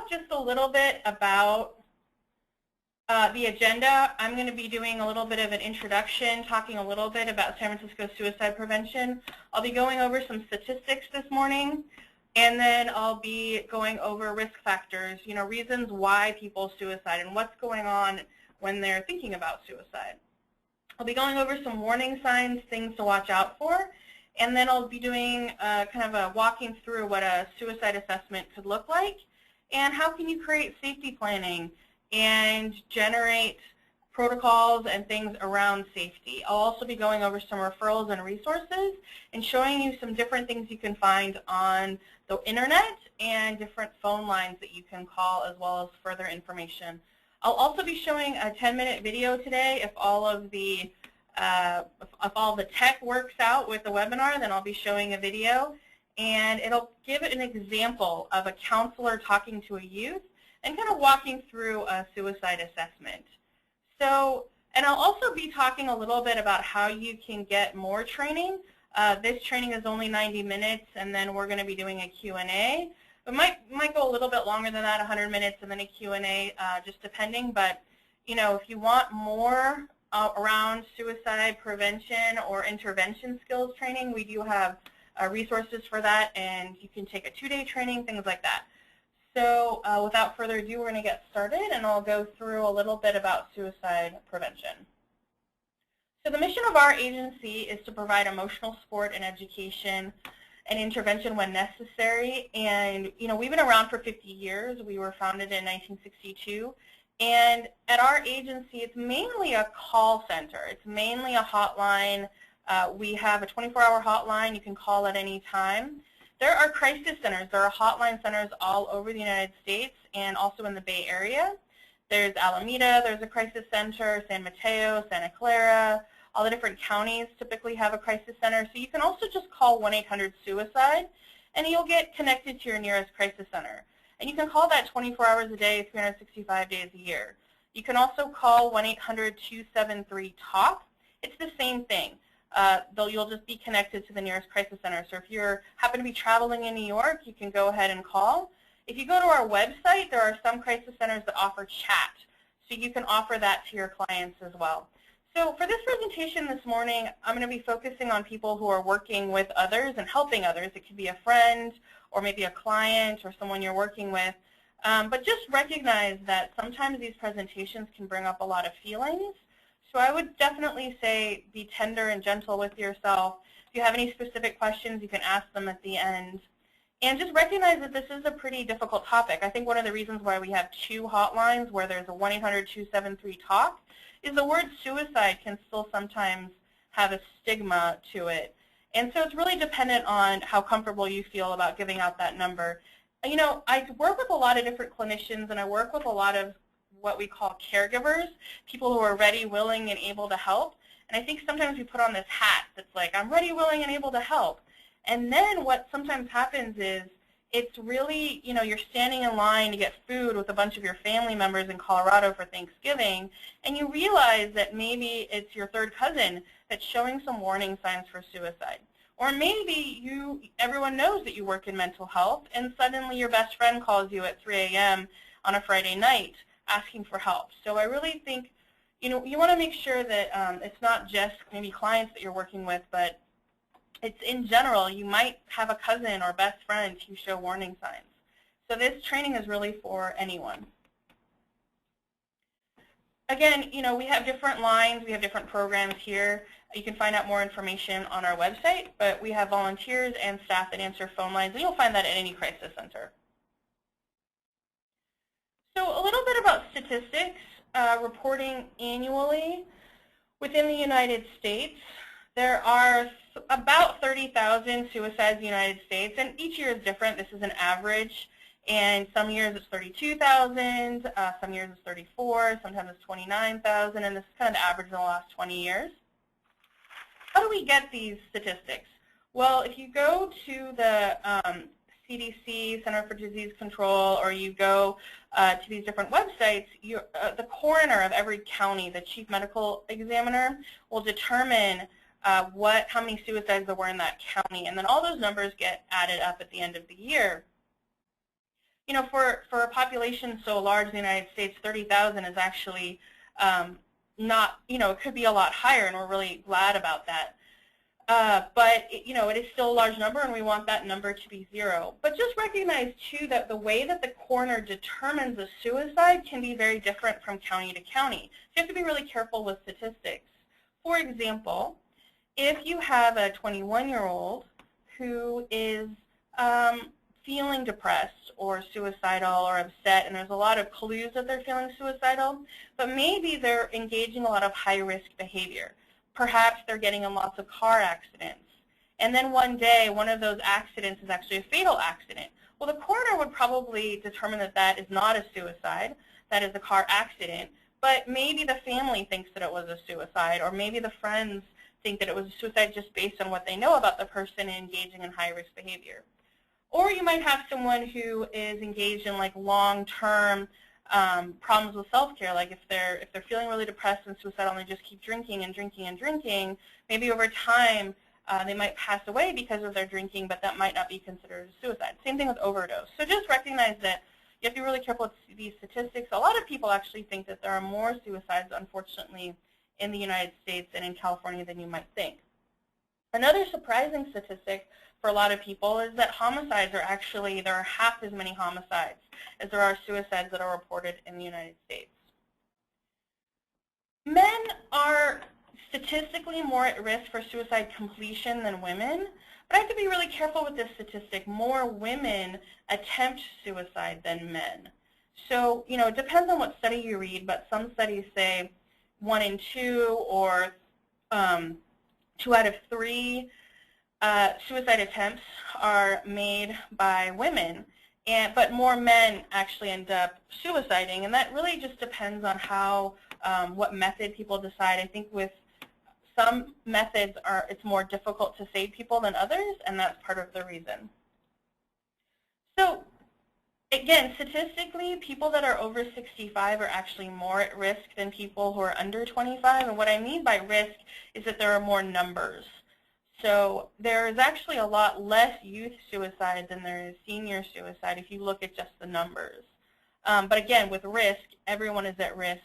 talk just a little bit about the agenda. I'm going to be doing a little bit of an introduction, talking a little bit about San Francisco suicide prevention. I'll be going over some statistics this morning, and then I'll be going over risk factors, reasons why people suicide and what's going on when they're thinking about suicide. I'll be going over some warning signs, things to watch out for, and then I'll be doing kind of a walking through what a suicide assessment could look like and how can you create safety planning and generate protocols and things around safety. I'll also be going over some referrals and resources and showing you some different things you can find on the internet and different phone lines that you can call, as well as further information. I'll also be showing a 10-minute video today. If all of the tech works out with the webinar, then I'll be showing a video, and it'll give an example of a counselor talking to a youth and kind of walking through a suicide assessment. So, and I'll also be talking a little bit about how you can get more training. This training is only 90 minutes, and then we're going to be doing a Q&A. It might go a little bit longer than that, 100 minutes, and then a Q&A, just depending. But, if you want more around suicide prevention or intervention skills training, we do have resources for that, and you can take a 2-day training, things like that. So without further ado, we're going to get started, and I'll go through a little bit about suicide prevention. So the mission of our agency is to provide emotional support and education and intervention when necessary. And we've been around for 50 years. We were founded in 1962. And at our agency, it's mainly a call center. It's mainly a hotline. We have a 24-hour hotline. You can call at any time. There are crisis centers. There are hotline centers all over the United States and also in the Bay Area. There's Alameda, there's a crisis center, San Mateo, Santa Clara. All the different counties typically have a crisis center. So you can also just call 1-800-SUICIDE, and you'll get connected to your nearest crisis center. And you can call that 24 hours a day, 365 days a year. You can also call 1-800-273-TALK. It's the same thing. Though you'll just be connected to the nearest crisis center. So if you happen to be traveling in New York, you can go ahead and call. If you go to our website, there are some crisis centers that offer chat. So you can offer that to your clients as well. So for this presentation this morning, I'm going to be focusing on people who are working with others and helping others. It could be a friend or maybe a client or someone you're working with. But just recognize that sometimes these presentations can bring up a lot of feelings. So I would definitely say be tender and gentle with yourself. If you have any specific questions, you can ask them at the end. And just recognize that this is a pretty difficult topic. I think one of the reasons why we have 2 hotlines where there's a 1-800-273-TALK is the word suicide can still sometimes have a stigma to it. And so it's really dependent on how comfortable you feel about giving out that number. I work with a lot of different clinicians, and I work with a lot of what we call caregivers, people who are ready, willing, and able to help. And I think sometimes we put on this hat that's like, I'm ready, willing, and able to help. And then what sometimes happens is it's really, you're standing in line to get food with a bunch of your family members in Colorado for Thanksgiving, and you realize that maybe it's your third cousin that's showing some warning signs for suicide. Or maybe everyone knows that you work in mental health, and suddenly your best friend calls you at 3 a.m. on a Friday night asking for help. So I really think, you want to make sure that it's not just maybe clients that you're working with, but it's in general. You might have a cousin or best friend who show warning signs. So this training is really for anyone. Again, we have different lines. We have different programs here. You can find out more information on our website, but we have volunteers and staff that answer phone lines, and you'll find that at any crisis center. So a little bit about statistics, reporting annually. Within the United States, there are about 30,000 suicides in the United States, and each year is different. This is an average, and some years it's 32,000, some years it's 34, sometimes it's 29,000, and this is kind of the average in the last 20 years. How do we get these statistics? Well, if you go to the CDC, Center for Disease Control, or you go to these different websites, the coroner of every county, the chief medical examiner, will determine how many suicides there were in that county, and then all those numbers get added up at the end of the year. you know, for a population so large in the United States, 30,000 is actually not, you know, it could be a lot higher, and we're really glad about that. But you know, it is still a large number, and we want that number to be 0. But just recognize, too, that the way that the coroner determines a suicide can be very different from county to county. So you have to be really careful with statistics. For example, if you have a 21-year-old who is feeling depressed or suicidal or upset, and there's a lot of clues that they're feeling suicidal, but maybe they're engaging a lot of high-risk behavior. Perhaps they're getting in lots of car accidents. And then one day, one of those accidents is actually a fatal accident. Well, the coroner would probably determine that that is not a suicide, that is a car accident, but maybe the family thinks that it was a suicide, or maybe the friends think that it was a suicide just based on what they know about the person engaging in high-risk behavior. Or you might have someone who is engaged in like long-term problems with self-care, like if they're feeling really depressed and suicidal and they just keep drinking and drinking and drinking, maybe over time they might pass away because of their drinking, but that might not be considered a suicide. Same thing with overdose. So just recognize that you have to be really careful with these statistics. A lot of people actually think that there are more suicides, unfortunately, in the United States and in California than you might think. Another surprising statistic for a lot of people is that homicides are actually, there are half as many homicides as there are suicides that are reported in the United States. Men are statistically more at risk for suicide completion than women, but I have to be really careful with this statistic. More women attempt suicide than men. So, you know, it depends on what study you read, but some studies say 1 in 2 or 2 out of 3 suicide attempts are made by women, but more men actually end up suiciding, and that really just depends on how, what method people decide. I think with some methods it's more difficult to save people than others, and that's part of the reason. So again, statistically, people that are over 65 are actually more at risk than people who are under 25, and what I mean by risk is that there are more numbers. So there is actually a lot less youth suicide than there is senior suicide if you look at just the numbers. But again, with risk, everyone is at risk,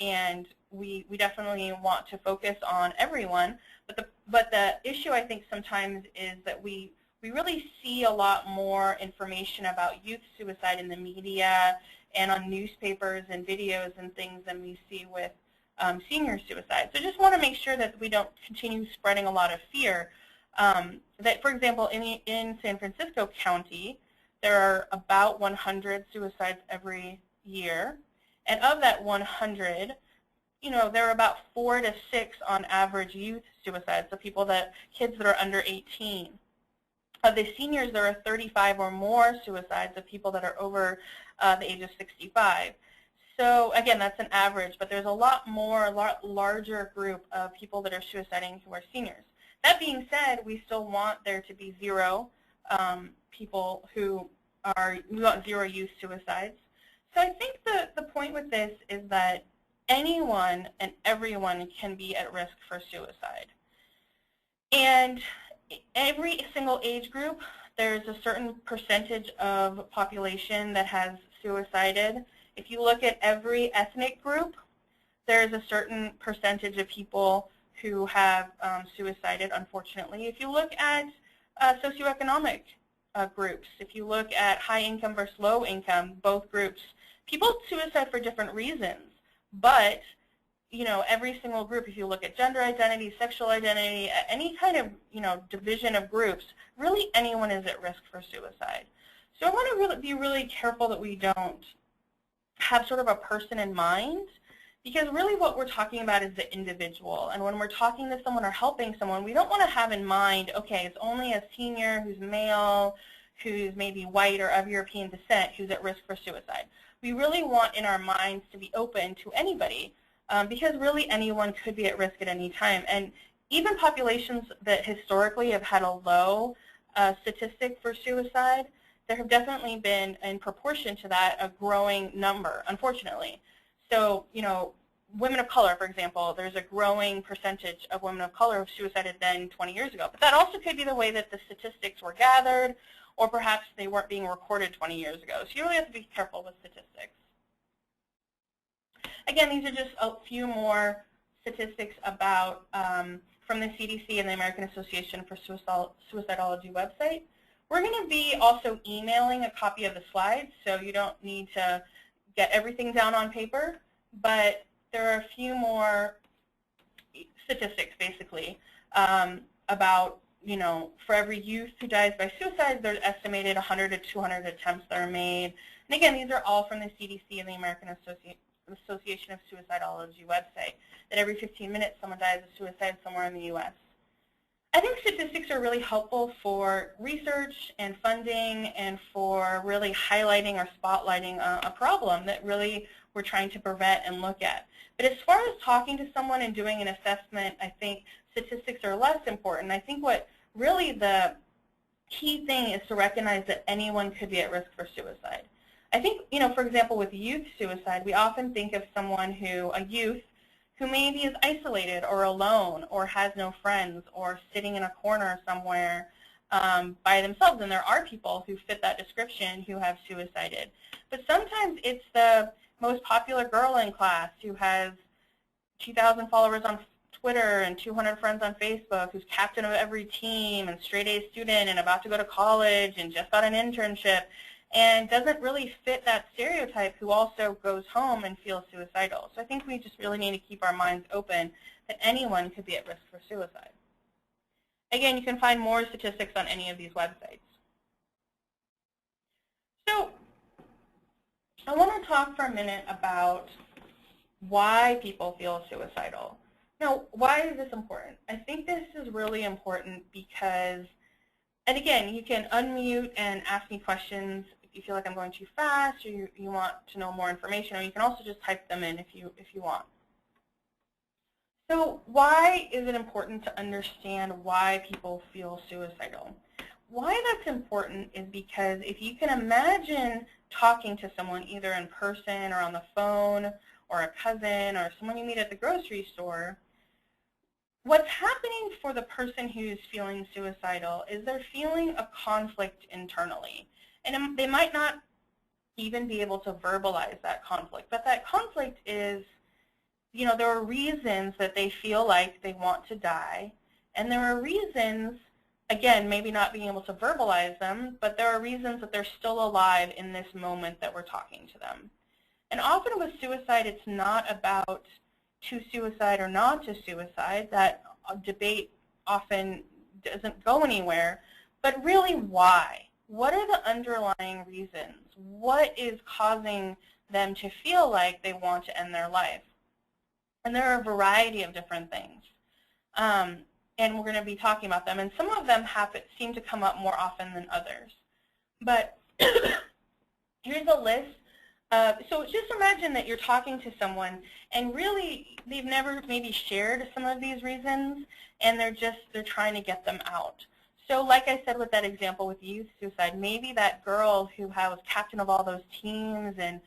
and we definitely want to focus on everyone. But the issue, I think, sometimes is that we really see a lot more information about youth suicide in the media and on newspapers and videos and things than we see with senior suicide. So just want to make sure that we don't continue spreading a lot of fear. That, for example, in San Francisco County, there are about 100 suicides every year. And of that 100, you know, there are about 4 to 6 on average youth suicides, so kids that are under 18. Of the seniors, there are 35 or more suicides of people that are over the age of 65. So again, that's an average, but there's a lot larger group of people that are suiciding who are seniors. That being said, we still want there to be 0 people who we want 0 youth suicides. So I think the point with this is that anyone and everyone can be at risk for suicide. And every single age group, there's a certain percentage of population that has suicided. If you look at every ethnic group, there's a certain percentage of people who have suicided, unfortunately. If you look at socioeconomic groups, if you look at high income versus low income, both groups, people suicide for different reasons. But, you know, every single group, if you look at gender identity, sexual identity, any kind of, you know, division of groups, really anyone is at risk for suicide. So I want to be really careful that we don't have sort of a person in mind, because really what we're talking about is the individual. And when we're talking to someone or helping someone, we don't want to have in mind, okay, it's only a senior who's male, who's maybe white or of European descent who's at risk for suicide. We really want in our minds to be open to anybody, because really anyone could be at risk at any time. And even populations that historically have had a low statistic for suicide, there have definitely been, in proportion to that, a growing number, unfortunately. So, you know, women of color, for example, there's a growing percentage of women of color who suicided than 20 years ago. But that also could be the way that the statistics were gathered, or perhaps they weren't being recorded 20 years ago. So you really have to be careful with statistics. Again, these are just a few more statistics about from the CDC and the American Association for Suicidology website. We're going to be also emailing a copy of the slides, so you don't need to get everything down on paper, but there are a few more statistics, basically, about, you know, for every youth who dies by suicide, there's estimated 100 to 200 attempts that are made. And again, these are all from the CDC and the American Association of Suicidology website, that every 15 minutes someone dies of suicide somewhere in the U.S. I think statistics are really helpful for research and funding and for really highlighting or spotlighting a problem that really we're trying to prevent and look at. But as far as talking to someone and doing an assessment, I think statistics are less important. I think what really the key thing is to recognize that anyone could be at risk for suicide. I think, you know, for example, with youth suicide, we often think of someone who, a youth, who maybe is isolated or alone or has no friends or sitting in a corner somewhere by themselves. And there are people who fit that description who have suicided. But sometimes it's the most popular girl in class who has 2,000 followers on Twitter and 200 friends on Facebook, who's captain of every team and straight-A student and about to go to college and just got an internship, and doesn't really fit that stereotype, who also goes home and feels suicidal. So I think we just really need to keep our minds open that anyone could be at risk for suicide. Again, you can find more statistics on any of these websites. So I want to talk for a minute about why people feel suicidal. Now, why is this important? I think this is really important because, and again, you can unmute and ask me questions if you feel like I'm going too fast or you want to know more information, or you can also just type them in if you want. So why is it important to understand why people feel suicidal? Why that's important is because if you can imagine talking to someone either in person or on the phone or a cousin or someone you meet at the grocery store, what's happening for the person who's feeling suicidal is they're feeling a conflict internally. And they might not even be able to verbalize that conflict. But that conflict is, you know, there are reasons that they feel like they want to die. And there are reasons, again, maybe not being able to verbalize them, but there are reasons that they're still alive in this moment that we're talking to them. And often with suicide, it's not about to suicide or not to suicide. That debate often doesn't go anywhere. But really, why? What are the underlying reasons? What is causing them to feel like they want to end their life? And there are a variety of different things. And we're going to be talking about them. And some of them seem to come up more often than others. But here's a list. So just imagine that you're talking to someone and really they've never maybe shared some of these reasons, and they're trying to get them out. So like I said with that example with youth suicide, maybe that girl who was captain of all those teams and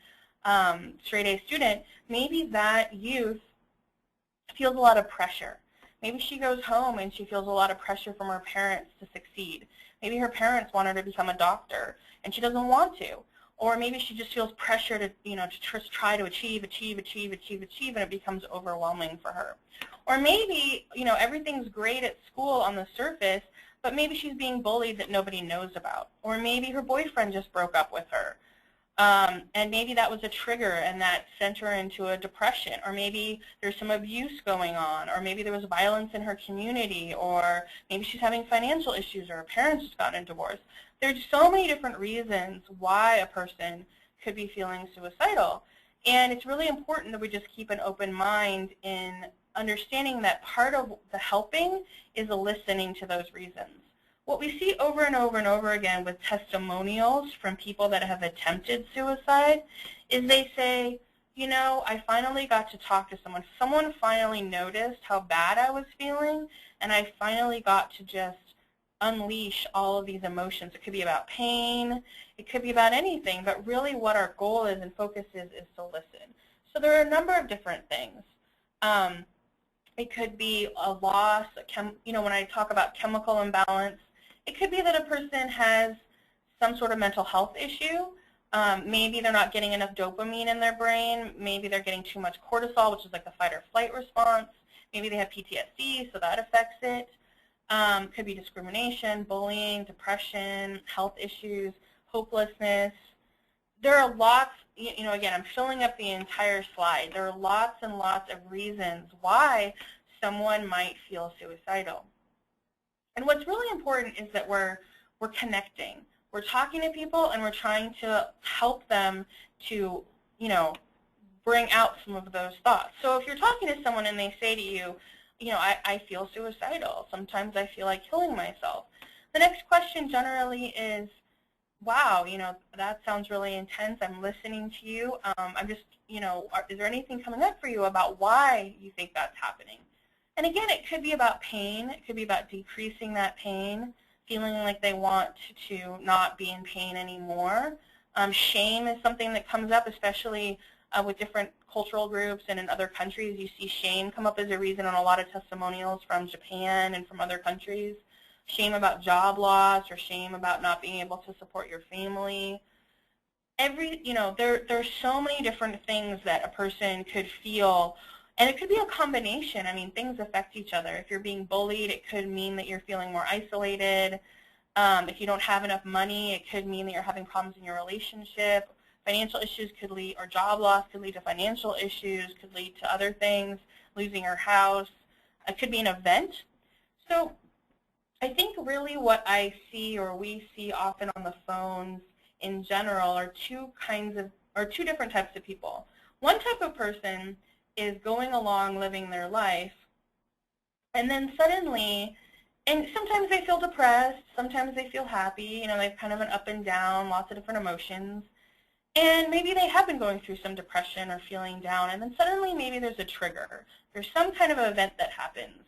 straight-A student, maybe that youth feels a lot of pressure. Maybe she goes home and she feels a lot of pressure from her parents to succeed. Maybe her parents want her to become a doctor and she doesn't want to. Or maybe she just feels pressure to, you know, to just try to achieve, and it becomes overwhelming for her. Or maybe, you know, everything's great at school on the surface, but maybe she's being bullied that nobody knows about. Or maybe her boyfriend just broke up with her. And maybe that was a trigger and that sent her into a depression. Or maybe there's some abuse going on. Or maybe there was violence in her community. Or maybe she's having financial issues or her parents just got a divorce. There's so many different reasons why a person could be feeling suicidal. And it's really important that we just keep an open mind in understanding that part of the helping is listening to those reasons. What we see over and over and over again with testimonials from people that have attempted suicide is they say, you know, I finally got to talk to someone. Someone finally noticed how bad I was feeling, and I finally got to just unleash all of these emotions. It could be about pain, it could be about anything, but really what our goal is and focus is to listen. So there are a number of different things. It could be a loss, you know, when I talk about chemical imbalance, it could be that a person has some sort of mental health issue. Maybe they're not getting enough dopamine in their brain. Maybe they're getting too much cortisol, which is like the fight or flight response. Maybe they have PTSD, so that affects it. Could be discrimination, bullying, depression, health issues, hopelessness. There are lots, again, I'm filling up the entire slide. There are lots and lots of reasons why someone might feel suicidal. And what's really important is that we're connecting. We're talking to people and we're trying to help them to, bring out some of those thoughts. So if you're talking to someone and they say to you, I feel suicidal. Sometimes I feel like killing myself. The next question generally is, wow, that sounds really intense. I'm listening to you. I'm just, is there anything coming up for you about why you think that's happening? And again, it could be about pain. It could be about decreasing that pain, feeling like they want to not be in pain anymore. Shame is something that comes up, especially with different cultural groups and in other countries. You see shame come up as a reason on a lot of testimonials from Japan and from other countries. Shame about job loss or shame about not being able to support your family. There's so many different things that a person could feel, and it could be a combination. I mean, things affect each other. If you're being bullied, it could mean that you're feeling more isolated. If you don't have enough money, it could mean that you're having problems in your relationship. Financial issues could lead, or job loss could lead to financial issues, could lead to other things, losing your house. It could be an event. So I think really what I see, or we see often on the phones in general, are two different types of people. One type of person is going along living their life, and then suddenly, and sometimes they feel depressed, sometimes they feel happy, they've kind of an up and down, lots of different emotions, and maybe they have been going through some depression or feeling down, and then suddenly maybe there's a trigger. There's some kind of event that happens.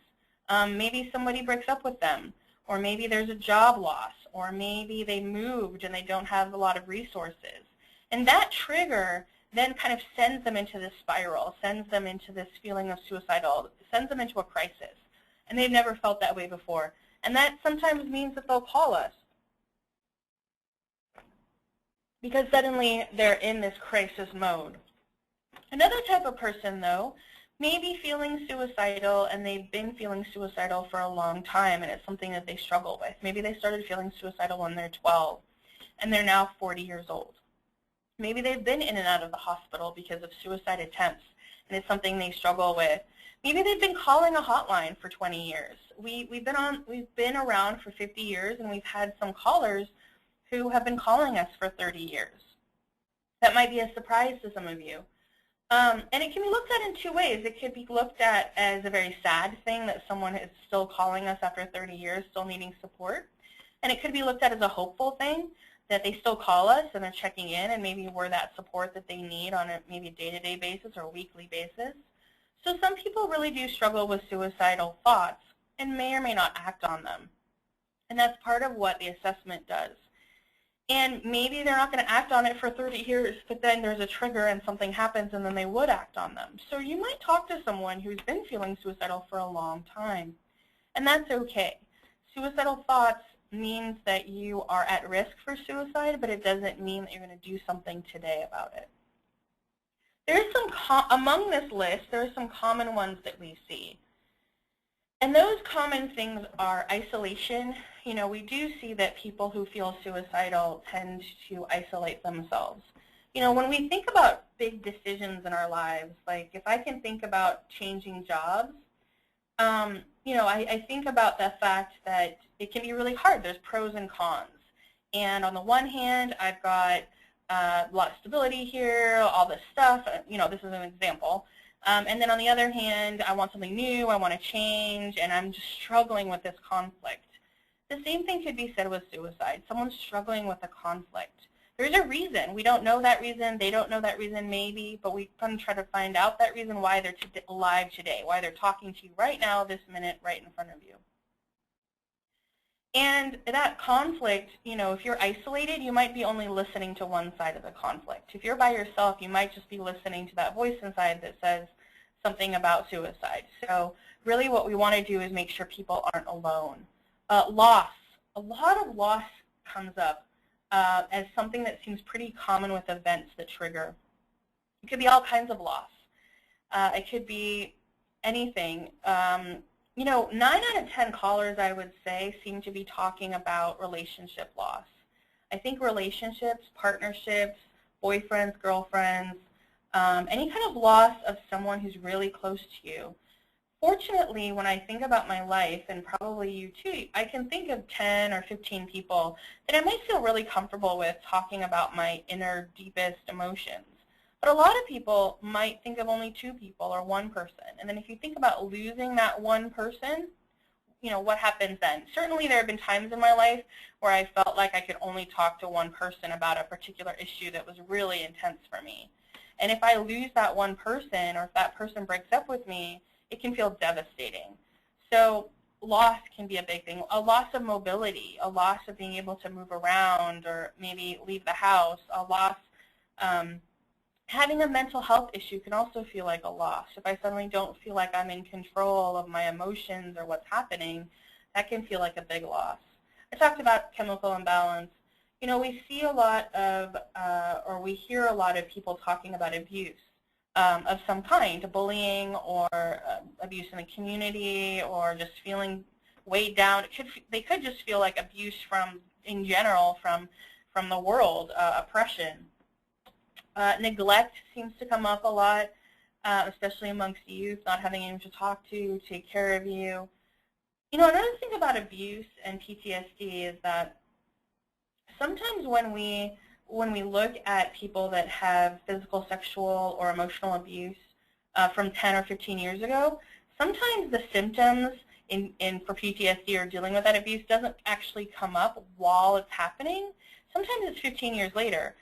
Maybe somebody breaks up with them, or maybe there's a job loss, or maybe they moved and they don't have a lot of resources. And that trigger then kind of sends them into this spiral, sends them into this feeling of suicidal, sends them into a crisis. And they've never felt that way before. And that sometimes means that they'll call us, because suddenly they're in this crisis mode. Another type of person, though, may be feeling suicidal, and they've been feeling suicidal for a long time, and it's something that they struggle with. Maybe they started feeling suicidal when they're 12, and they're now 40 years old. Maybe they've been in and out of the hospital because of suicide attempts, and it's something they struggle with. Maybe they've been calling a hotline for 20 years. We've been around for 50 years, and we've had some callers who have been calling us for 30 years. That might be a surprise to some of you. And it can be looked at in two ways. It could be looked at as a very sad thing that someone is still calling us after 30 years, still needing support. And it could be looked at as a hopeful thing, that they still call us and they're checking in, and maybe we're that support that they need on a maybe day-to-day basis or a weekly basis. So some people really do struggle with suicidal thoughts and may or may not act on them. And that's part of what the assessment does. And maybe they're not going to act on it for 30 years, but then there's a trigger and something happens and then they would act on them. So you might talk to someone who's been feeling suicidal for a long time, and that's okay. Suicidal thoughts means that you are at risk for suicide, but it doesn't mean that you're going to do something today about it. There's among this list, there are some common ones that we see. And those common things are isolation. We do see that people who feel suicidal tend to isolate themselves. When we think about big decisions in our lives, like if I can think about changing jobs, I think about the fact that it can be really hard. There's pros and cons. And on the one hand, I've got a lot of stability here, all this stuff. This is an example. And then on the other hand, I want something new, I want to change, and I'm just struggling with this conflict. The same thing could be said with suicide. Someone's struggling with a conflict. There's a reason. We don't know that reason. They don't know that reason maybe, but we can try to find out that reason why they're alive today, why they're talking to you right now, this minute, right in front of you. And that conflict, if you're isolated, you might be only listening to one side of the conflict. If you're by yourself, you might just be listening to that voice inside that says something about suicide. So really what we want to do is make sure people aren't alone. Loss. A lot of loss comes up as something that seems pretty common with events that trigger. It could be all kinds of loss. It could be anything. 9 out of 10 callers, I would say, seem to be talking about relationship loss. I think relationships, partnerships, boyfriends, girlfriends, any kind of loss of someone who's really close to you. Fortunately, when I think about my life, and probably you too, I can think of 10 or 15 people that I might feel really comfortable with talking about my inner, deepest emotions. But a lot of people might think of only 2 people or 1 person. And then if you think about losing that 1 person, what happens then? Certainly there have been times in my life where I felt like I could only talk to 1 person about a particular issue that was really intense for me. And if I lose that 1 person, or if that person breaks up with me, it can feel devastating. So loss can be a big thing. A loss of mobility, a loss of being able to move around or maybe leave the house, a loss, having a mental health issue can also feel like a loss. If I suddenly don't feel like I'm in control of my emotions or what's happening, that can feel like a big loss. I talked about chemical imbalance. We see a lot of, or we hear a lot of people talking about abuse of some kind, bullying or abuse in the community, or just feeling weighed down. They could just feel like abuse in general from the world, oppression. Neglect seems to come up a lot, especially amongst youth, not having anyone to talk to, take care of you. Another thing about abuse and PTSD is that sometimes when we look at people that have physical, sexual, or emotional abuse from 10 or 15 years ago, sometimes the symptoms for PTSD or dealing with that abuse doesn't actually come up while it's happening. Sometimes it's 15 years later.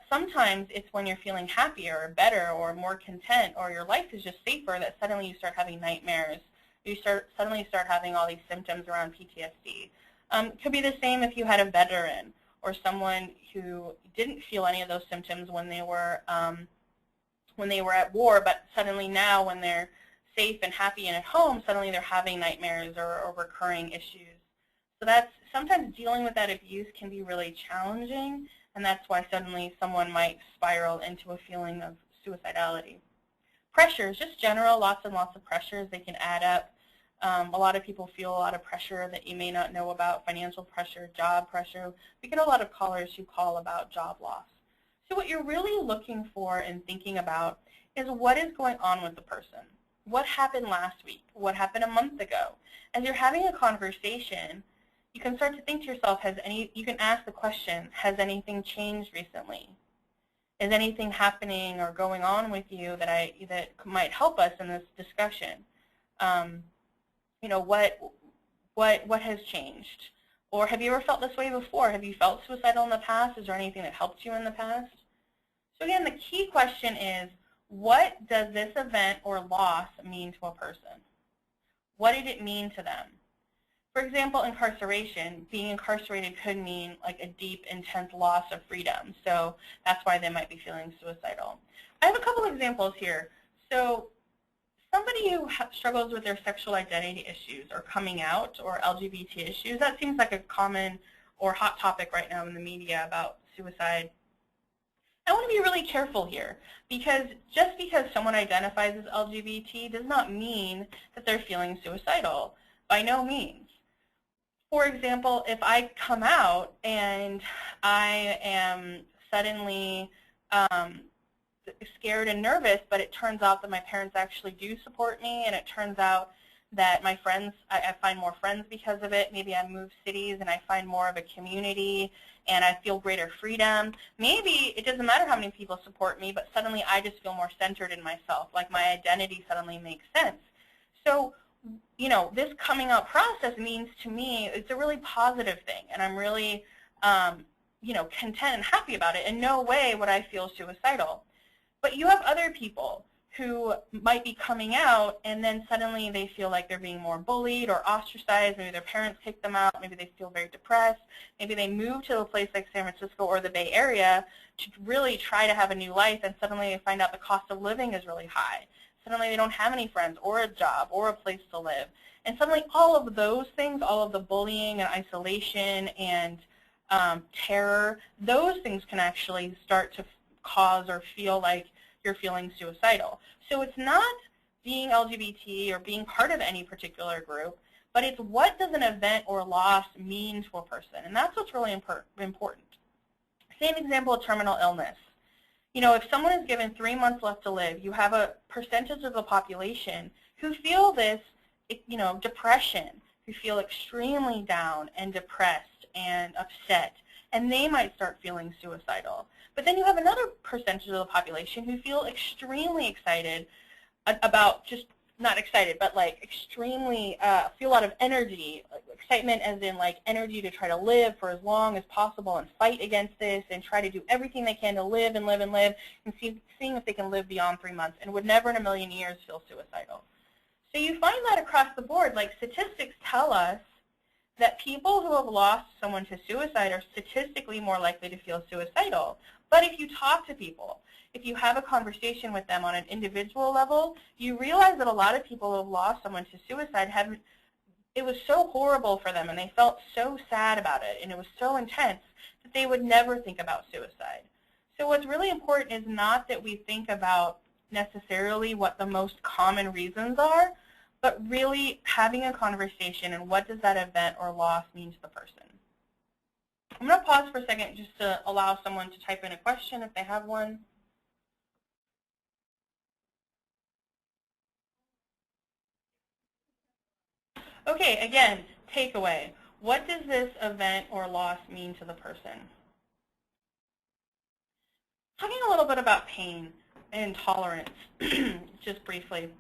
Sometimes it's when you're feeling happier or better or more content, or your life is just safer, that suddenly you start having nightmares. You suddenly start having all these symptoms around PTSD. It could be the same if you had a veteran or someone who didn't feel any of those symptoms when they were at war, but suddenly now when they're safe and happy and at home, suddenly they're having nightmares or recurring issues. So sometimes dealing with that abuse can be really challenging, and that's why suddenly someone might spiral into a feeling of suicidality. Pressures, just general, lots and lots of pressures, they can add up. A lot of people feel a lot of pressure that you may not know about, financial pressure, job pressure. We get a lot of callers who call about job loss. So what you're really looking for and thinking about is what is going on with the person. What happened last week? What happened a month ago? As you're having a conversation, you can start to think to yourself, you can ask the question, has anything changed recently? Is anything happening or going on with you that might help us in this discussion? What has changed? Or have you ever felt this way before? Have you felt suicidal in the past? Is there anything that helped you in the past? So again, the key question is, what does this event or loss mean to a person? What did it mean to them? For example, incarceration. Being incarcerated could mean like a deep, intense loss of freedom. So that's why they might be feeling suicidal. I have a couple examples here. So somebody who struggles with their sexual identity issues or coming out or LGBT issues, that seems like a common or hot topic right now in the media about suicide. I want to be really careful here, because just because someone identifies as LGBT does not mean that they're feeling suicidal. By no means. For example, if I come out and I am suddenly scared and nervous, but it turns out that my parents actually do support me, and it turns out that my friends, I find more friends because of it. Maybe I move cities and I find more of a community and I feel greater freedom. Maybe it doesn't matter how many people support me, but suddenly I just feel more centered in myself, like my identity suddenly makes sense. So, this coming out process means to me it's a really positive thing, and I'm really, content and happy about it. In no way would I feel suicidal. But you have other people who might be coming out, and then suddenly they feel like they're being more bullied or ostracized. Maybe their parents kicked them out. Maybe they feel very depressed. Maybe they move to a place like San Francisco or the Bay Area to really try to have a new life, and suddenly they find out the cost of living is really high. Suddenly they don't have any friends or a job or a place to live. And suddenly all of those things, all of the bullying and isolation and terror, those things can actually start to cause or feel like you're feeling suicidal. So it's not being LGBT or being part of any particular group, but it's what does an event or loss mean to a person, and that's what's really important. Same example of terminal illness. If someone is given 3 months left to live, you have a percentage of the population who feel this, depression, who feel extremely down and depressed and upset, and they might start feeling suicidal. But then you have another percentage of the population who feel extremely excited about, just not excited, but like extremely feel a lot of energy, excitement as in like energy to try to live for as long as possible and fight against this and try to do everything they can to live and live and live and seeing if they can live beyond 3 months and would never in a million years feel suicidal. So you find that across the board, like statistics tell us that people who have lost someone to suicide are statistically more likely to feel suicidal. But if you talk to people, if you have a conversation with them on an individual level, you realize that a lot of people who have lost someone to suicide it was so horrible for them and they felt so sad about it and it was so intense that they would never think about suicide. So what's really important is not that we think about necessarily what the most common reasons are, but really having a conversation and what does that event or loss mean to the person. I'm going to pause for a second just to allow someone to type in a question if they have one. Okay, again, takeaway. What does this event or loss mean to the person? Talking a little bit about pain and tolerance, just briefly.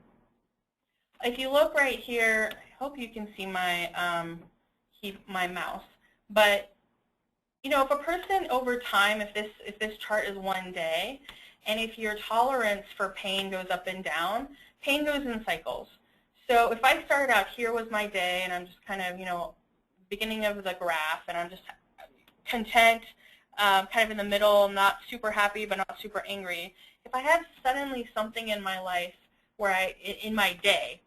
If you look right here, I hope you can see my mouse. But if a person over time, if this chart is 1 day, and if your tolerance for pain goes up and down, pain goes in cycles. So if I started out, here was my day, and I'm just kind of, beginning of the graph, and I'm just content, kind of in the middle, not super happy, but not super angry. If I have suddenly something in my life where in my day,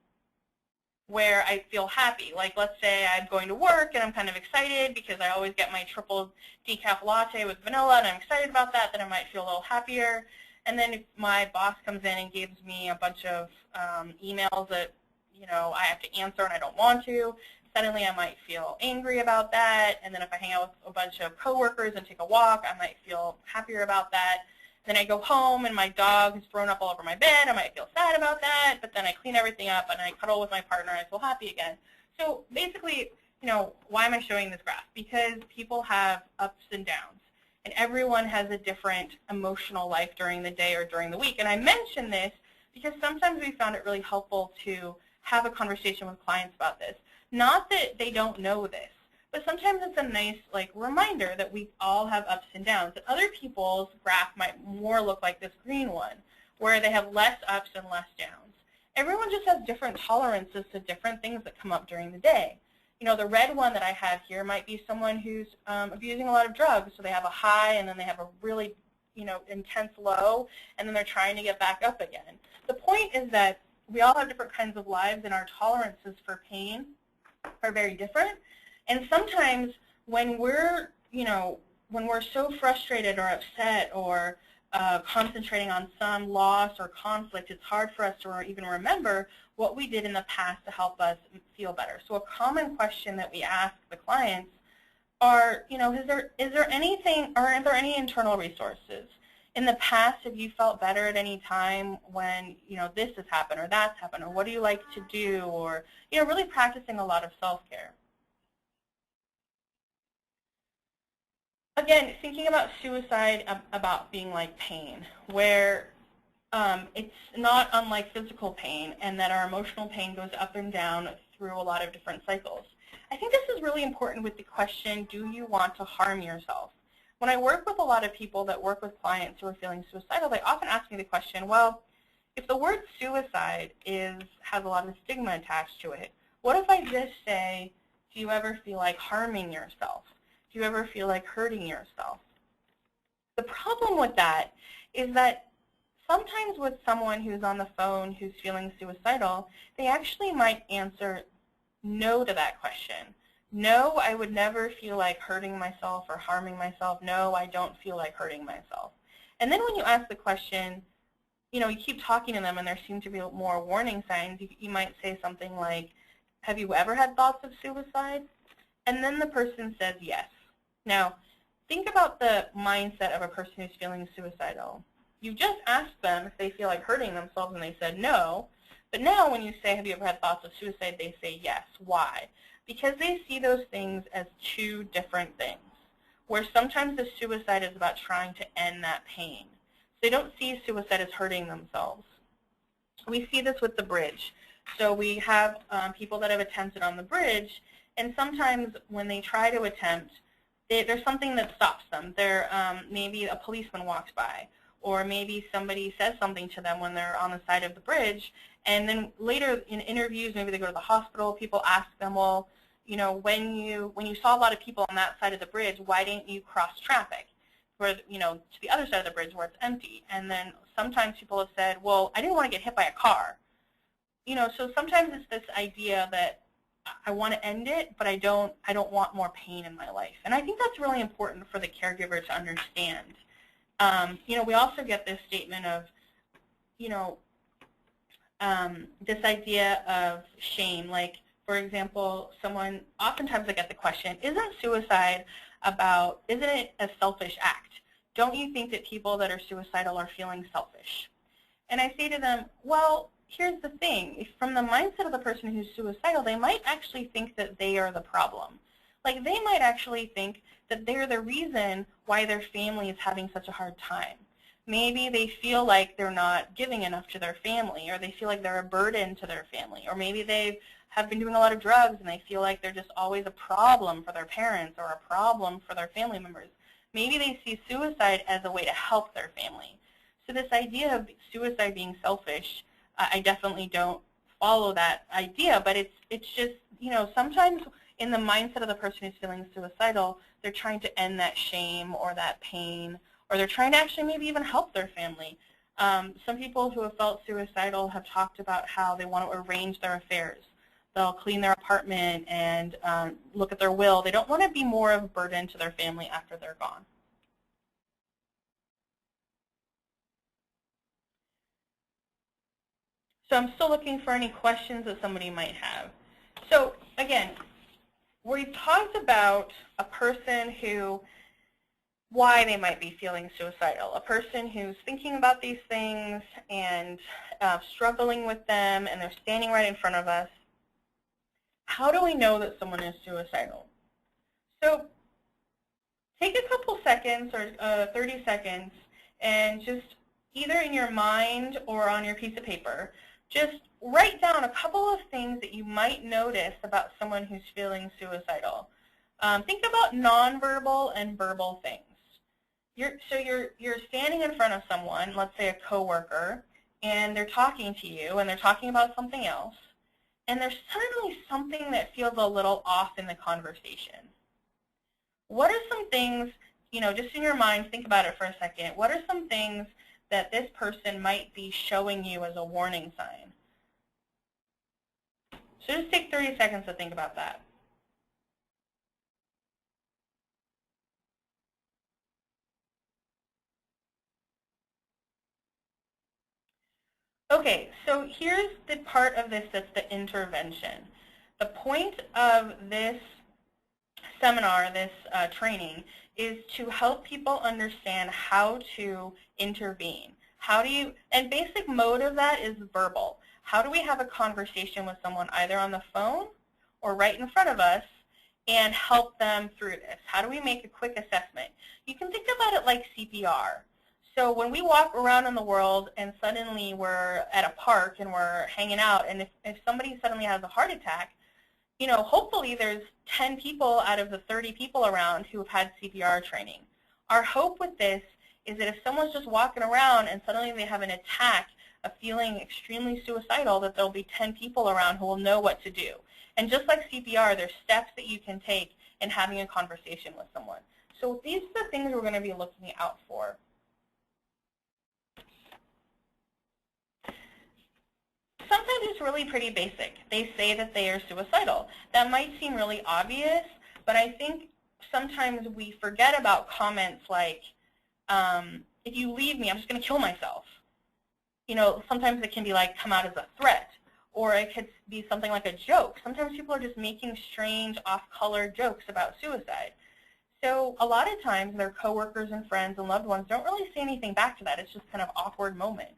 where I feel happy, like let's say I'm going to work and I'm kind of excited because I always get my triple decaf latte with vanilla and I'm excited about that, then I might feel a little happier. And then if my boss comes in and gives me a bunch of emails that I have to answer and I don't want to, suddenly I might feel angry about that. And then if I hang out with a bunch of coworkers and take a walk, I might feel happier about that. Then I go home and my dog has thrown up all over my bed. I might feel sad about that, but then I clean everything up and I cuddle with my partner and I feel happy again. So basically, why am I showing this graph? Because people have ups and downs, and everyone has a different emotional life during the day or during the week. And I mention this because sometimes we found it really helpful to have a conversation with clients about this. Not that they don't know this, but sometimes it's a nice reminder that we all have ups and downs. And other people's graph might more look like this green one, where they have less ups and less downs. Everyone just has different tolerances to different things that come up during the day. The red one that I have here might be someone who's abusing a lot of drugs, so they have a high and then they have a really intense low, and then they're trying to get back up again. The point is that we all have different kinds of lives, and our tolerances for pain are very different. And sometimes when we're, when we're so frustrated or upset or concentrating on some loss or conflict, it's hard for us to even remember what we did in the past to help us feel better. So a common question that we ask the clients are, is there anything, or are there any internal resources? In the past, have you felt better at any time when, this has happened or that's happened, or what do you like to do, or, really practicing a lot of self-care. Again, thinking about suicide about being like pain, where it's not unlike physical pain, and that our emotional pain goes up and down through a lot of different cycles. I think this is really important with the question, do you want to harm yourself? When I work with a lot of people that work with clients who are feeling suicidal, they often ask me the question, well, if the word suicide has a lot of stigma attached to it, what if I just say, do you ever feel like harming yourself? Do you ever feel like hurting yourself? The problem with that is that sometimes with someone who's on the phone who's feeling suicidal, they actually might answer no to that question. No, I would never feel like hurting myself or harming myself. No, I don't feel like hurting myself. And then when you ask the question, you keep talking to them and there seem to be more warning signs, you might say something like, have you ever had thoughts of suicide? And then the person says yes. Now, think about the mindset of a person who's feeling suicidal. You just asked them if they feel like hurting themselves and they said no. But now when you say, have you ever had thoughts of suicide, they say yes. Why? Because they see those things as two different things, where sometimes the suicide is about trying to end that pain. They don't see suicide as hurting themselves. We see this with the bridge. So we have people that have attempted on the bridge, and sometimes when they try to attempt, there's something that stops them. Maybe a policeman walks by, or maybe somebody says something to them when they're on the side of the bridge, and then later in interviews, maybe they go to the hospital, people ask them, well, when you saw a lot of people on that side of the bridge, why didn't you cross traffic? Where, to the other side of the bridge where it's empty. And then sometimes people have said, well, I didn't want to get hit by a car. So sometimes it's this idea that I want to end it, but I don't want more pain in my life. And I think that's really important for the caregiver to understand. We also get this statement of, this idea of shame. Like, for example, oftentimes I get the question, isn't it a selfish act? Don't you think that people that are suicidal are feeling selfish? And I say to them, well, here's the thing. From the mindset of the person who's suicidal, they might actually think that they are the problem. Like, they might actually think that they're the reason why their family is having such a hard time. Maybe they feel like they're not giving enough to their family, or they feel like they're a burden to their family, or maybe they have been doing a lot of drugs and they feel like they're just always a problem for their parents or a problem for their family members. Maybe they see suicide as a way to help their family. So this idea of suicide being selfish, I definitely don't follow that idea, but it's just, sometimes in the mindset of the person who's feeling suicidal, they're trying to end that shame or that pain, or they're trying to actually maybe even help their family. Some people who have felt suicidal have talked about how they want to arrange their affairs. They'll clean their apartment and look at their will. They don't want to be more of a burden to their family after they're gone. So I'm still looking for any questions that somebody might have. So again, we talked about a person why they might be feeling suicidal, a person who's thinking about these things and struggling with them, and they're standing right in front of us. How do we know that someone is suicidal? So take a couple seconds or 30 seconds and just either in your mind or on your piece of paper, just write down a couple of things that you might notice about someone who's feeling suicidal. Think about nonverbal and verbal things. You're standing in front of someone, let's say a coworker, and they're talking to you and they're talking about something else, and there's suddenly something that feels a little off in the conversation. What are some things, just in your mind, think about it for a second. What are some things that this person might be showing you as a warning sign? So just take 30 seconds to think about that. Okay, so here's the part of this that's the intervention. The point of this seminar, this training, is to help people understand how to intervene. And basic mode of that is verbal. How do we have a conversation with someone either on the phone or right in front of us and help them through this? How do we make a quick assessment? You can think about it like CPR. So when we walk around in the world and suddenly we're at a park and we're hanging out, and if somebody suddenly has a heart attack, hopefully there's 10 people out of the 30 people around who have had CPR training. Our hope with this is that if someone's just walking around and suddenly they have an attack of feeling extremely suicidal, that there'll be 10 people around who will know what to do. And just like CPR, there's steps that you can take in having a conversation with someone. So these are the things we're going to be looking out for. Sometimes is really pretty basic. They say that they are suicidal. That might seem really obvious, but I think sometimes we forget about comments like, if you leave me, I'm just going to kill myself. You know, sometimes it can be like come out as a threat, or it could be something like a joke. Sometimes people are just making strange, off-color jokes about suicide. So a lot of times their coworkers and friends and loved ones don't really say anything back to that. It's just kind of awkward moment.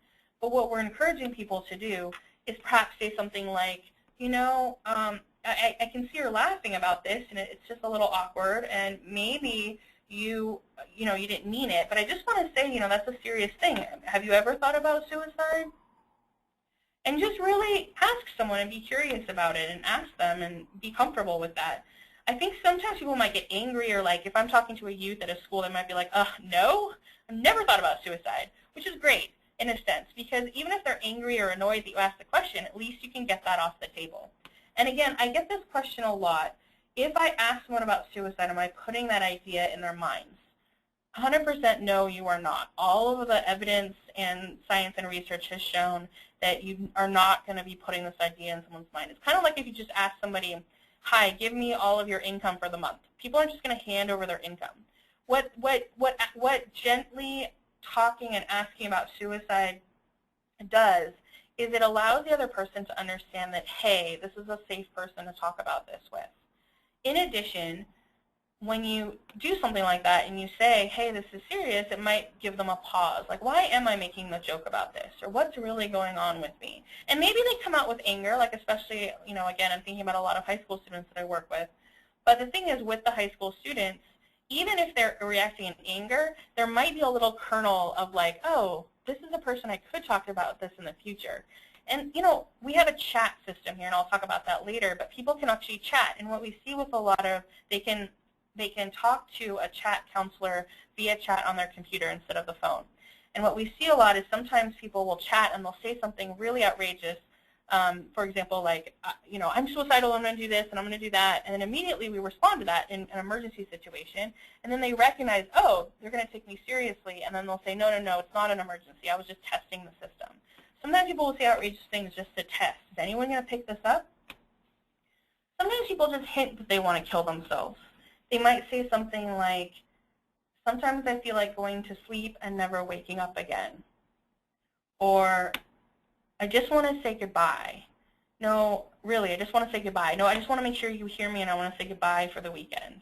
But what we're encouraging people to do is perhaps say something like, you know, I can see you're laughing about this, and it's just a little awkward, and maybe you didn't mean it, but I just want to say, you know, that's a serious thing. Have you ever thought about suicide? And just really ask someone and be curious about it and ask them and be comfortable with that. I think sometimes people might get angry, or like if I'm talking to a youth at a school, they might be like, no, I've never thought about suicide, which is great in a sense, because even if they're angry or annoyed that you asked the question, at least you can get that off the table. And again, I get this question a lot. If I ask someone about suicide, am I putting that idea in their minds? 100% no, you are not. All of the evidence and science and research has shown that you are not going to be putting this idea in someone's mind. It's kind of like if you just ask somebody, hi, give me all of your income for the month. People aren't just going to hand over their income. What gently talking and asking about suicide does is it allows the other person to understand that, hey, this is a safe person to talk about this with. In addition, when you do something like that and you say, hey, this is serious, it might give them a pause. Like, why am I making the joke about this? Or what's really going on with me? And maybe they come out with anger, like especially, you know, again, I'm thinking about a lot of high school students that I work with. But the thing is, with the high school students, even if they're reacting in anger, there might be a little kernel of like, oh, this is a person I could talk about this in the future. And, you know, we have a chat system here, and I'll talk about that later, but people can actually chat. And what we see with a lot of, they can talk to a chat counselor via chat on their computer instead of the phone. And what we see a lot is sometimes people will chat and they'll say something really outrageous. For example, like, you know, I'm suicidal, I'm going to do this, and I'm going to do that. And then immediately we respond to that in an emergency situation. And then they recognize, oh, they're going to take me seriously. And then they'll say, no, no, no, it's not an emergency. I was just testing the system. Sometimes people will say outrageous things just to test. Is anyone going to pick this up? Sometimes people just hint that they want to kill themselves. They might say something like, sometimes I feel like going to sleep and never waking up again. Or, I just want to say goodbye. No, really, I just want to say goodbye. No, I just want to make sure you hear me and I want to say goodbye for the weekend.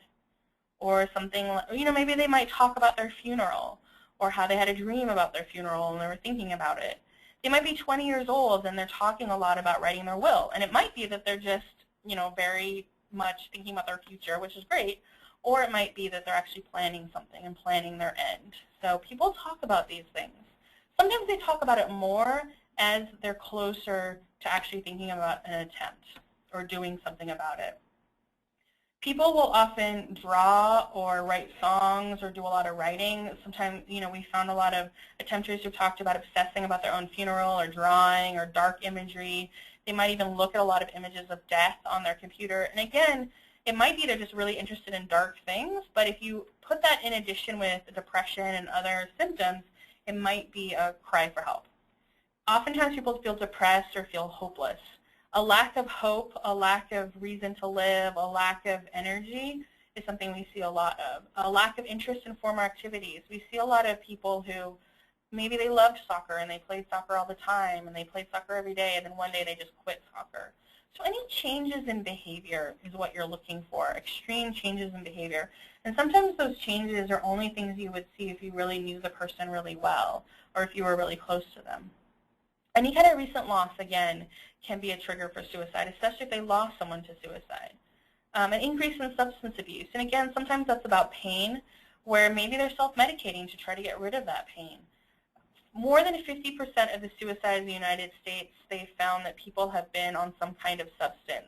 Or something like, you know, maybe they might talk about their funeral or how they had a dream about their funeral and they were thinking about it. They might be 20 years old and they're talking a lot about writing their will. And it might be that they're just, you know, very much thinking about their future, which is great. Or it might be that they're actually planning something and planning their end. So people talk about these things. Sometimes they talk about it more as they're closer to actually thinking about an attempt or doing something about it. People will often draw or write songs or do a lot of writing. Sometimes, you know, we found a lot of attempters who talked about obsessing about their own funeral or drawing or dark imagery. They might even look at a lot of images of death on their computer. And again, it might be they're just really interested in dark things, but if you put that in addition with depression and other symptoms, it might be a cry for help. Oftentimes people feel depressed or feel hopeless. A lack of hope, a lack of reason to live, a lack of energy is something we see a lot of. A lack of interest in former activities. We see a lot of people who maybe they loved soccer and they played soccer all the time and they played soccer every day, and then one day they just quit soccer. So any changes in behavior is what you're looking for, extreme changes in behavior. And sometimes those changes are only things you would see if you really knew the person really well or if you were really close to them. Any kind of recent loss, again, can be a trigger for suicide, especially if they lost someone to suicide. An increase in substance abuse. And again, sometimes that's about pain, where maybe they're self-medicating to try to get rid of that pain. More than 50% of the suicides in the United States, they found that people have been on some kind of substance.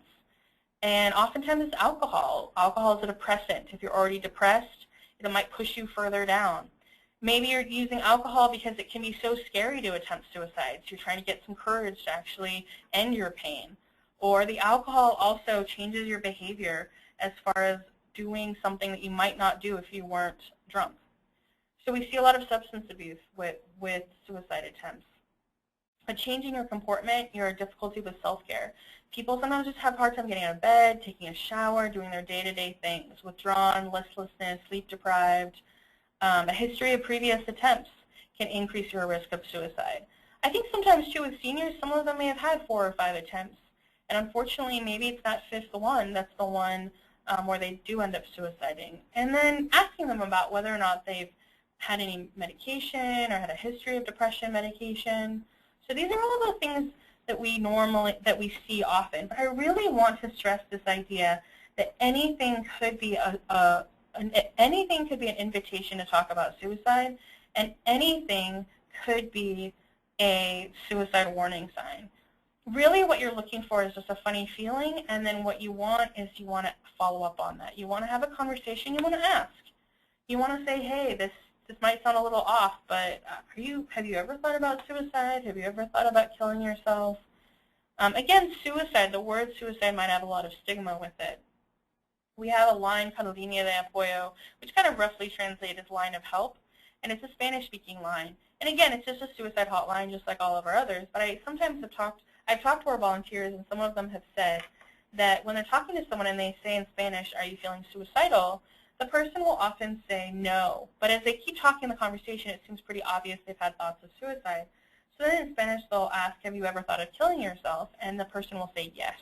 And oftentimes it's alcohol. Alcohol is a depressant. If you're already depressed, it might push you further down. Maybe you're using alcohol because it can be so scary to attempt suicide. So you're trying to get some courage to actually end your pain. Or the alcohol also changes your behavior as far as doing something that you might not do if you weren't drunk. So we see a lot of substance abuse with suicide attempts. a change in your comportment, your difficulty with self-care. People sometimes just have a hard time getting out of bed, taking a shower, doing their day-to-day things. Withdrawn, listlessness, sleep-deprived, a history of previous attempts can increase your risk of suicide. I think sometimes, too, with seniors, some of them may have had 4 or 5 attempts. And unfortunately, maybe it's that 5th one that's the one where they do end up suiciding. And then asking them about whether or not they've had any medication or had a history of depression medication. So these are all the things that we see often. But I really want to stress this idea that anything could be anything could be an invitation to talk about suicide, and anything could be a suicide warning sign. Really what you're looking for is just a funny feeling, and then what you want is you want to follow up on that. You want to have a conversation. You want to ask. You want to say, hey, this might sound a little off, but have you ever thought about suicide? Have you ever thought about killing yourself? Again, suicide, the word suicide might have a lot of stigma with it. We have a line called Línea de Apoyo, which kind of roughly translates as line of help, and it's a Spanish-speaking line. And again, it's just a suicide hotline, just like all of our others. But I've talked to our volunteers, and some of them have said that when they're talking to someone and they say in Spanish, "Are you feeling suicidal?" the person will often say no. But as they keep talking the conversation, it seems pretty obvious they've had thoughts of suicide. So then in Spanish, they'll ask, "Have you ever thought of killing yourself?" And the person will say yes.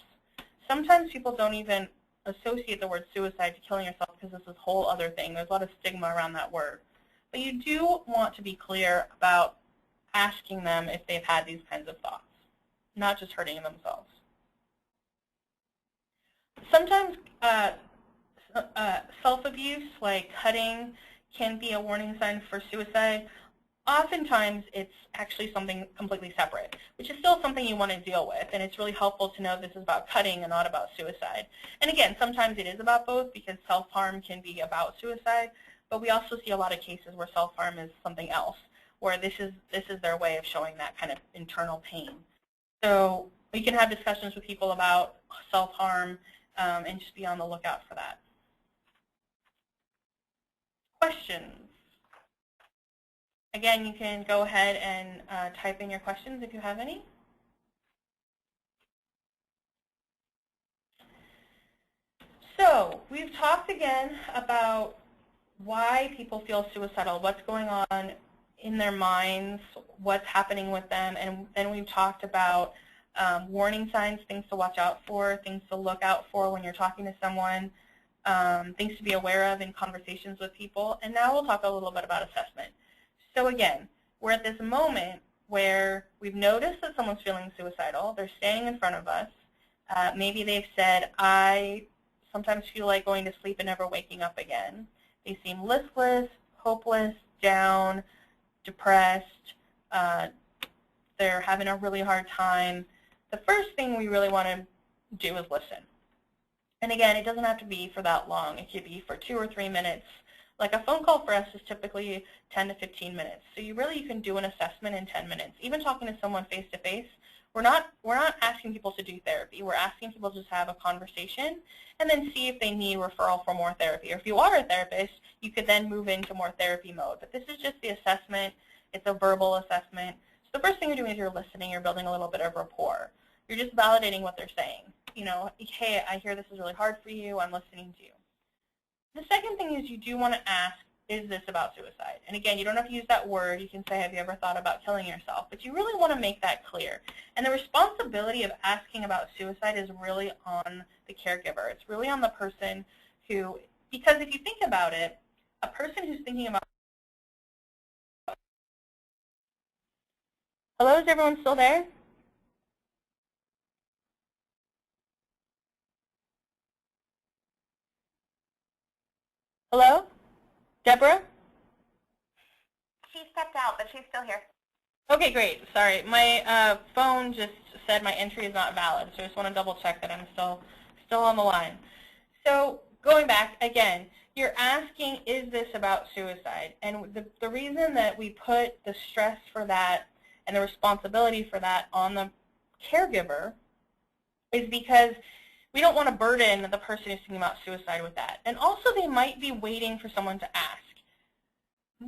Sometimes people don't even associate the word suicide to killing yourself because it's this whole other thing. There's a lot of stigma around that word. But you do want to be clear about asking them if they've had these kinds of thoughts, not just hurting themselves. Sometimes self-abuse, like cutting, can be a warning sign for suicide. Oftentimes, it's actually something completely separate, which is still something you want to deal with, and it's really helpful to know this is about cutting and not about suicide. And again, sometimes it is about both because self-harm can be about suicide, but we also see a lot of cases where self-harm is something else, where this is their way of showing that kind of internal pain. So we can have discussions with people about self-harm and just be on the lookout for that. Questions? Again, you can go ahead and type in your questions if you have any. So we've talked again about why people feel suicidal, what's going on in their minds, what's happening with them, and then we've talked about warning signs, things to watch out for, things to look out for when you're talking to someone, things to be aware of in conversations with people, and now we'll talk a little bit about assessment. So again, we're at this moment where we've noticed that someone's feeling suicidal. They're standing in front of us. Maybe they've said, "I sometimes feel like going to sleep and never waking up again." They seem listless, hopeless, down, depressed. They're having a really hard time. The first thing we really want to do is listen. And again, it doesn't have to be for that long. It could be for 2 or 3 minutes. Like a phone call for us is typically 10 to 15 minutes. So you can do an assessment in 10 minutes. Even talking to someone face-to-face, we're not asking people to do therapy. We're asking people to just have a conversation and then see if they need referral for more therapy. Or if you are a therapist, you could then move into more therapy mode. But this is just the assessment. It's a verbal assessment. So the first thing you're doing is you're listening. You're building a little bit of rapport. You're just validating what they're saying. You know, hey, I hear this is really hard for you. I'm listening to you. The second thing is you do want to ask, is this about suicide? And again, you don't have to use that word. You can say, have you ever thought about killing yourself? But you really want to make that clear. And the responsibility of asking about suicide is really on the caregiver. It's really on the person who, because if you think about it, a person who's thinking about, hello, is everyone still there? Hello? Deborah? She stepped out, but she's still here. Okay, great. Sorry. My phone just said my entry is not valid, so I just want to double check that I'm still on the line. So going back, again, you're asking, is this about suicide? And the reason that we put the stress for that and the responsibility for that on the caregiver is because we don't want to burden the person who's thinking about suicide with that. And also they might be waiting for someone to ask.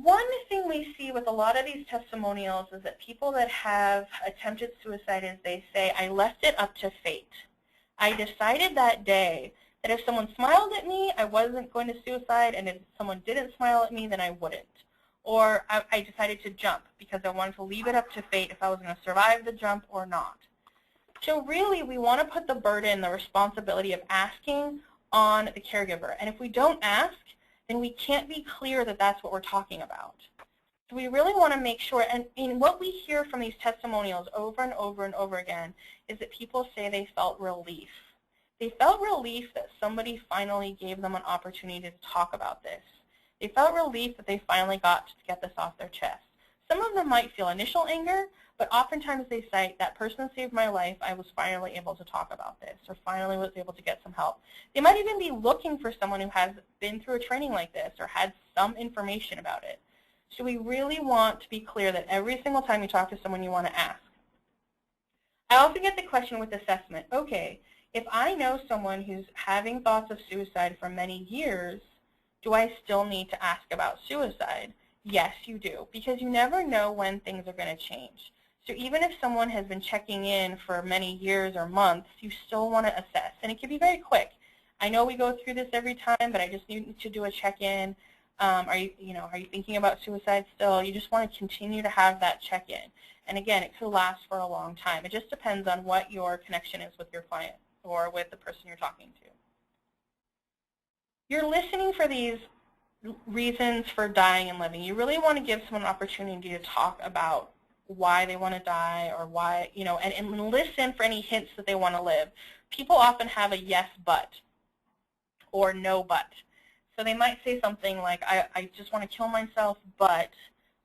One thing we see with a lot of these testimonials is that people that have attempted suicide is they say, I left it up to fate. I decided that day that if someone smiled at me, I wasn't going to suicide, and if someone didn't smile at me, then I wouldn't. Or I decided to jump because I wanted to leave it up to fate if I was going to survive the jump or not. So really, we want to put the burden, the responsibility of asking on the caregiver. And if we don't ask, then we can't be clear that that's what we're talking about. So we really want to make sure, and what we hear from these testimonials over and over and over again is that people say they felt relief. They felt relief that somebody finally gave them an opportunity to talk about this. They felt relief that they finally got to get this off their chest. Some of them might feel initial anger, but oftentimes they cite, that person saved my life, I was finally able to talk about this, or finally was able to get some help. They might even be looking for someone who has been through a training like this or had some information about it. So we really want to be clear that every single time you talk to someone, you want to ask. I also get the question with assessment. Okay, if I know someone who's having thoughts of suicide for many years, do I still need to ask about suicide? Yes, you do, because you never know when things are going to change. So even if someone has been checking in for many years or months, you still want to assess. And it can be very quick. I know we go through this every time, but I just need to do a check-in. Are you thinking about suicide still? You just want to continue to have that check-in. And again, it could last for a long time. It just depends on what your connection is with your client or with the person you're talking to. You're listening for these reasons for dying and living. You really want to give someone an opportunity to talk about why they want to die, or why, and listen for any hints that they want to live. People often have a yes but or no but. So they might say something like, I just want to kill myself, but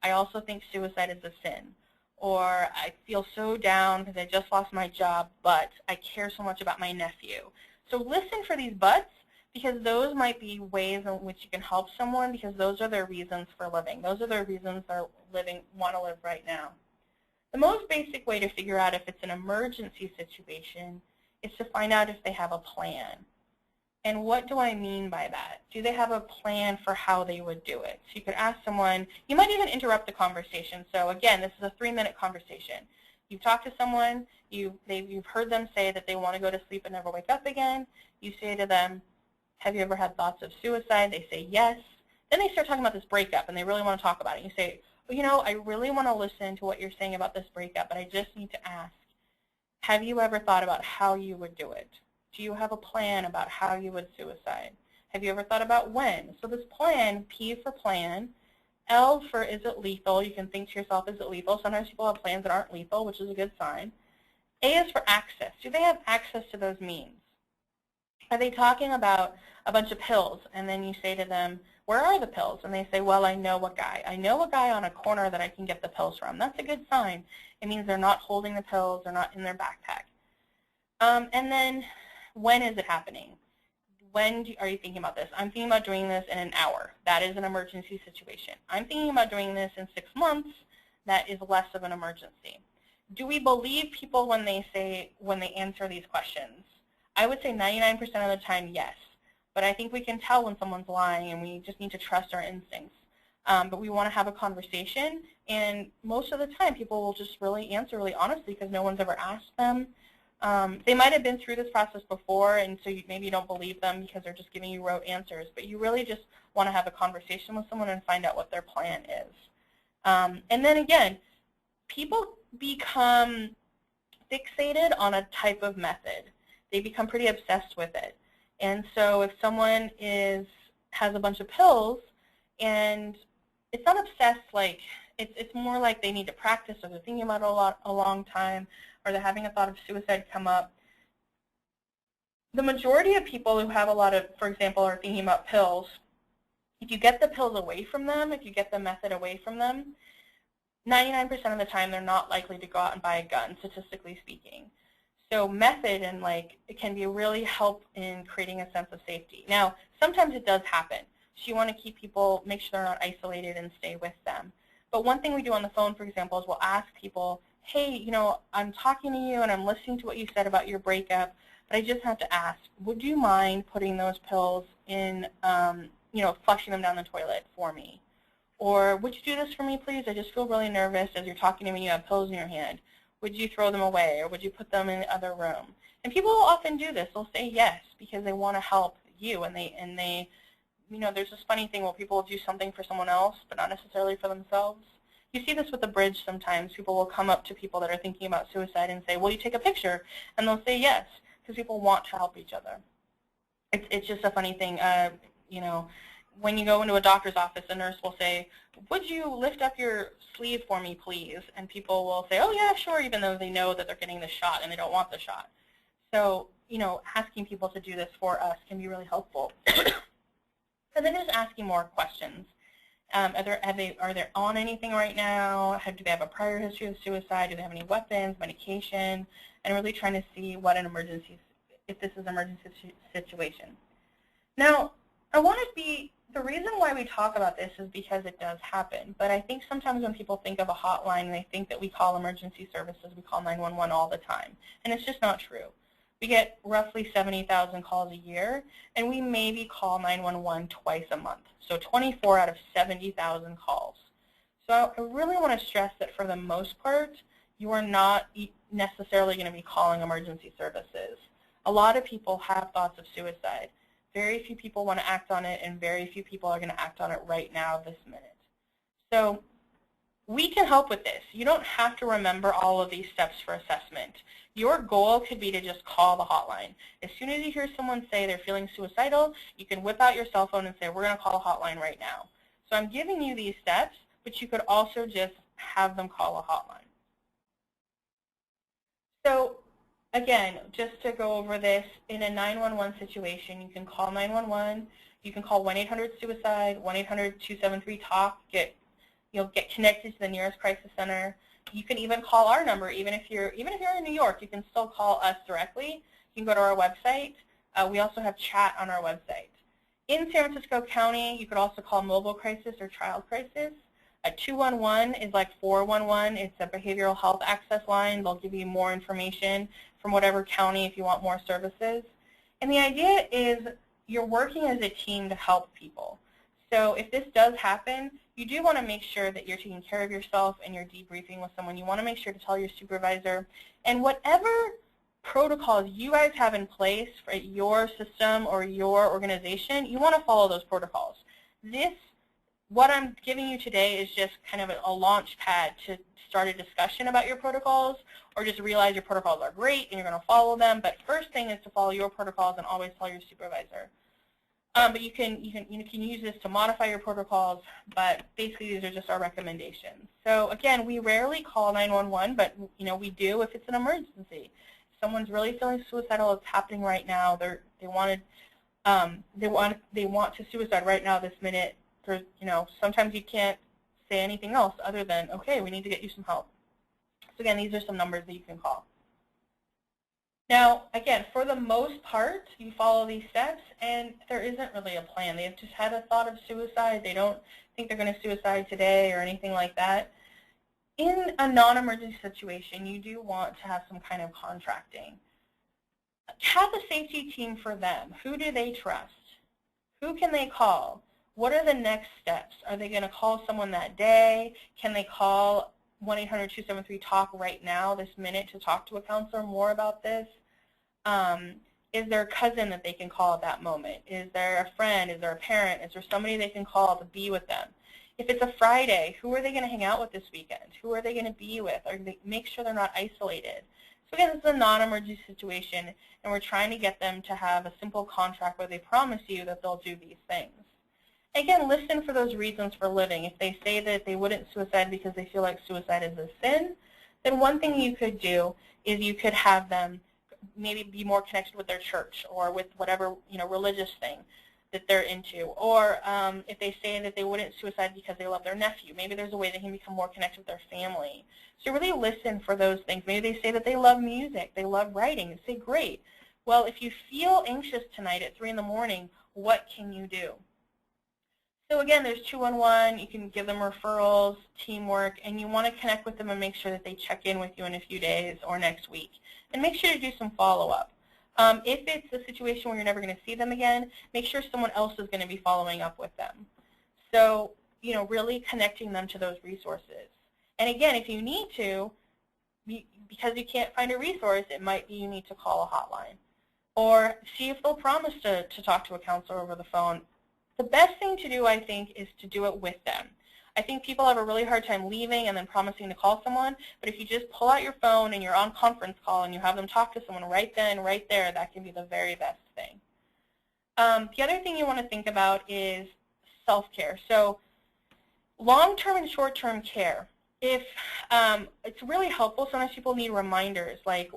I also think suicide is a sin. Or I feel so down because I just lost my job, but I care so much about my nephew. So listen for these buts, because those might be ways in which you can help someone, because those are their reasons for living. Those are their reasons they're want to live right now. The most basic way to figure out if it's an emergency situation is to find out if they have a plan. And what do I mean by that? Do they have a plan for how they would do it? So you could ask someone, you might even interrupt the conversation. So again, this is a 3-minute conversation. You've talked to someone, you've heard them say that they want to go to sleep and never wake up again. You say to them, have you ever had thoughts of suicide? They say yes. Then they start talking about this breakup and they really want to talk about it. You say, well, I really want to listen to what you're saying about this breakup, but I just need to ask, have you ever thought about how you would do it? Do you have a plan about how you would suicide? Have you ever thought about when? So this plan, P for plan, L for is it lethal? You can think to yourself, is it lethal? Sometimes people have plans that aren't lethal, which is a good sign. A is for access. Do they have access to those means? Are they talking about a bunch of pills, and then you say to them, where are the pills? And they say, well, I know a guy. I know a guy on a corner that I can get the pills from. That's a good sign. It means they're not holding the pills, they're not in their backpack. And then, when is it happening? When are you thinking about this? I'm thinking about doing this in an hour. That is an emergency situation. I'm thinking about doing this in 6 months. That is less of an emergency. Do we believe people when they answer these questions? I would say 99% of the time, yes. But I think we can tell when someone's lying, and we just need to trust our instincts. But we want to have a conversation, and most of the time people will just really answer really honestly because no one's ever asked them. They might have been through this process before, and so maybe you don't believe them because they're just giving you rote answers. But you really just want to have a conversation with someone and find out what their plan is. And then again, people become fixated on a type of method. They become pretty obsessed with it. And so if someone has a bunch of pills, and it's not obsessed, like it's more like they need to practice, or they're thinking about it a long time, or they're having a thought of suicide come up. The majority of people who have a lot of, for example, are thinking about pills, if you get the pills away from them, if you get the method away from them, 99% of the time they're not likely to go out and buy a gun, statistically speaking. So method and it can be really help in creating a sense of safety. Now, sometimes it does happen. So you want to keep people, make sure they're not isolated and stay with them. But one thing we do on the phone, for example, is we'll ask people, hey, I'm talking to you and I'm listening to what you said about your breakup, but I just have to ask, would you mind putting those pills in, flushing them down the toilet for me? Or, would you do this for me, please? I just feel really nervous as you're talking to me. You have pills in your hand. Would you throw them away, or would you put them in the other room? And people will often do this. They'll say yes because they want to help you, and they, you know, there's this funny thing where people will do something for someone else, but not necessarily for themselves. You see this with the bridge sometimes. People will come up to people that are thinking about suicide and say, will you take a picture? And they'll say yes, because people want to help each other. It's just a funny thing. You know, when you go into a doctor's office, a nurse will say, would you lift up your sleeve for me, please? And people will say, oh, yeah, sure, even though they know that they're getting the shot and they don't want the shot. So, you know, asking people to do this for us can be really helpful. And then just asking more questions. Are they on anything right now? Do they have a prior history of suicide? Do they have any weapons, medication? And really trying to see what an emergency, if this is an emergency situation. Now, I want to be, the reason why we talk about this is because it does happen. But I think sometimes when people think of a hotline, they think that we call emergency services, we call 911 all the time. And it's just not true. We get roughly 70,000 calls a year, and we maybe call 911 twice a month. So 24 out of 70,000 calls. So I really want to stress that for the most part, you are not necessarily going to be calling emergency services. A lot of people have thoughts of suicide. Very few people want to act on it, and very few people are going to act on it right now, this minute. So we can help with this. You don't have to remember all of these steps for assessment. Your goal could be to just call the hotline. As soon as you hear someone say they're feeling suicidal, you can whip out your cell phone and say, we're going to call a hotline right now. So I'm giving you these steps, but you could also just have them call a hotline. So again, just to go over this, in a 911 situation, you can call 911. You can call 1-800-SUICIDE, 1-800-273-TALK. You'll get connected to the nearest crisis center. You can even call our number, even if you're in New York, you can still call us directly. You can go to our website. We also have chat on our website. In San Francisco County, you could also call mobile crisis or child crisis. A 211 is like 411. It's a behavioral health access line. They'll give you more information from whatever county if you want more services. And the idea is you're working as a team to help people. So if this does happen, you do want to make sure that you're taking care of yourself and you're debriefing with someone. You want to make sure to tell your supervisor. And whatever protocols you guys have in place for your system or your organization, you want to follow those protocols. What I'm giving you today is just kind of a launch pad to start a discussion about your protocols, or just realize your protocols are great and you're going to follow them. But first thing is to follow your protocols and always tell your supervisor. But you can use this to modify your protocols, but basically these are just our recommendations. So again, we rarely call 911, but we do if it's an emergency. If someone's really feeling suicidal, it's happening right now. They want to suicide right now, this minute. Sometimes you can't say anything else other than, okay, we need to get you some help. So again, these are some numbers that you can call. Now, again, for the most part, you follow these steps, and there isn't really a plan. They've just had a thought of suicide. They don't think they're going to suicide today or anything like that. In a non-emergency situation, you do want to have some kind of contracting. Have a safety team for them. Who do they trust? Who can they call? What are the next steps? Are they going to call someone that day? Can they call 1-800-273-TALK right now, this minute, to talk to a counselor more about this? Is there a cousin that they can call at that moment? Is there a friend? Is there a parent? Is there somebody they can call to be with them? If it's a Friday, who are they going to hang out with this weekend? Who are they going to be with? Or make sure they're not isolated. So again, this is a non-emergency situation, and we're trying to get them to have a simple contract where they promise you that they'll do these things. Again, listen for those reasons for living. If they say that they wouldn't suicide because they feel like suicide is a sin, then one thing you could do is you could have them maybe be more connected with their church or with whatever religious thing that they're into. Or if they say that they wouldn't suicide because they love their nephew, maybe there's a way they can become more connected with their family. So really listen for those things. Maybe they say that they love music, they love writing, and say, great. Well, if you feel anxious tonight at 3 in the morning, what can you do? So again, there's 211. You can give them referrals, teamwork, and you want to connect with them and make sure that they check in with you in a few days or next week. And make sure to do some follow-up. If it's a situation where you're never going to see them again, make sure someone else is going to be following up with them. So really connecting them to those resources. And again, if you need to, because you can't find a resource, it might be you need to call a hotline. Or see if they'll promise to talk to a counselor over the phone. The best thing to do, I think, is to do it with them. I think people have a really hard time leaving and then promising to call someone, but if you just pull out your phone and you're on conference call and you have them talk to someone right then, right there, that can be the very best thing. The other thing you want to think about is self-care. So long-term and short-term care. If it's really helpful, sometimes people need reminders, like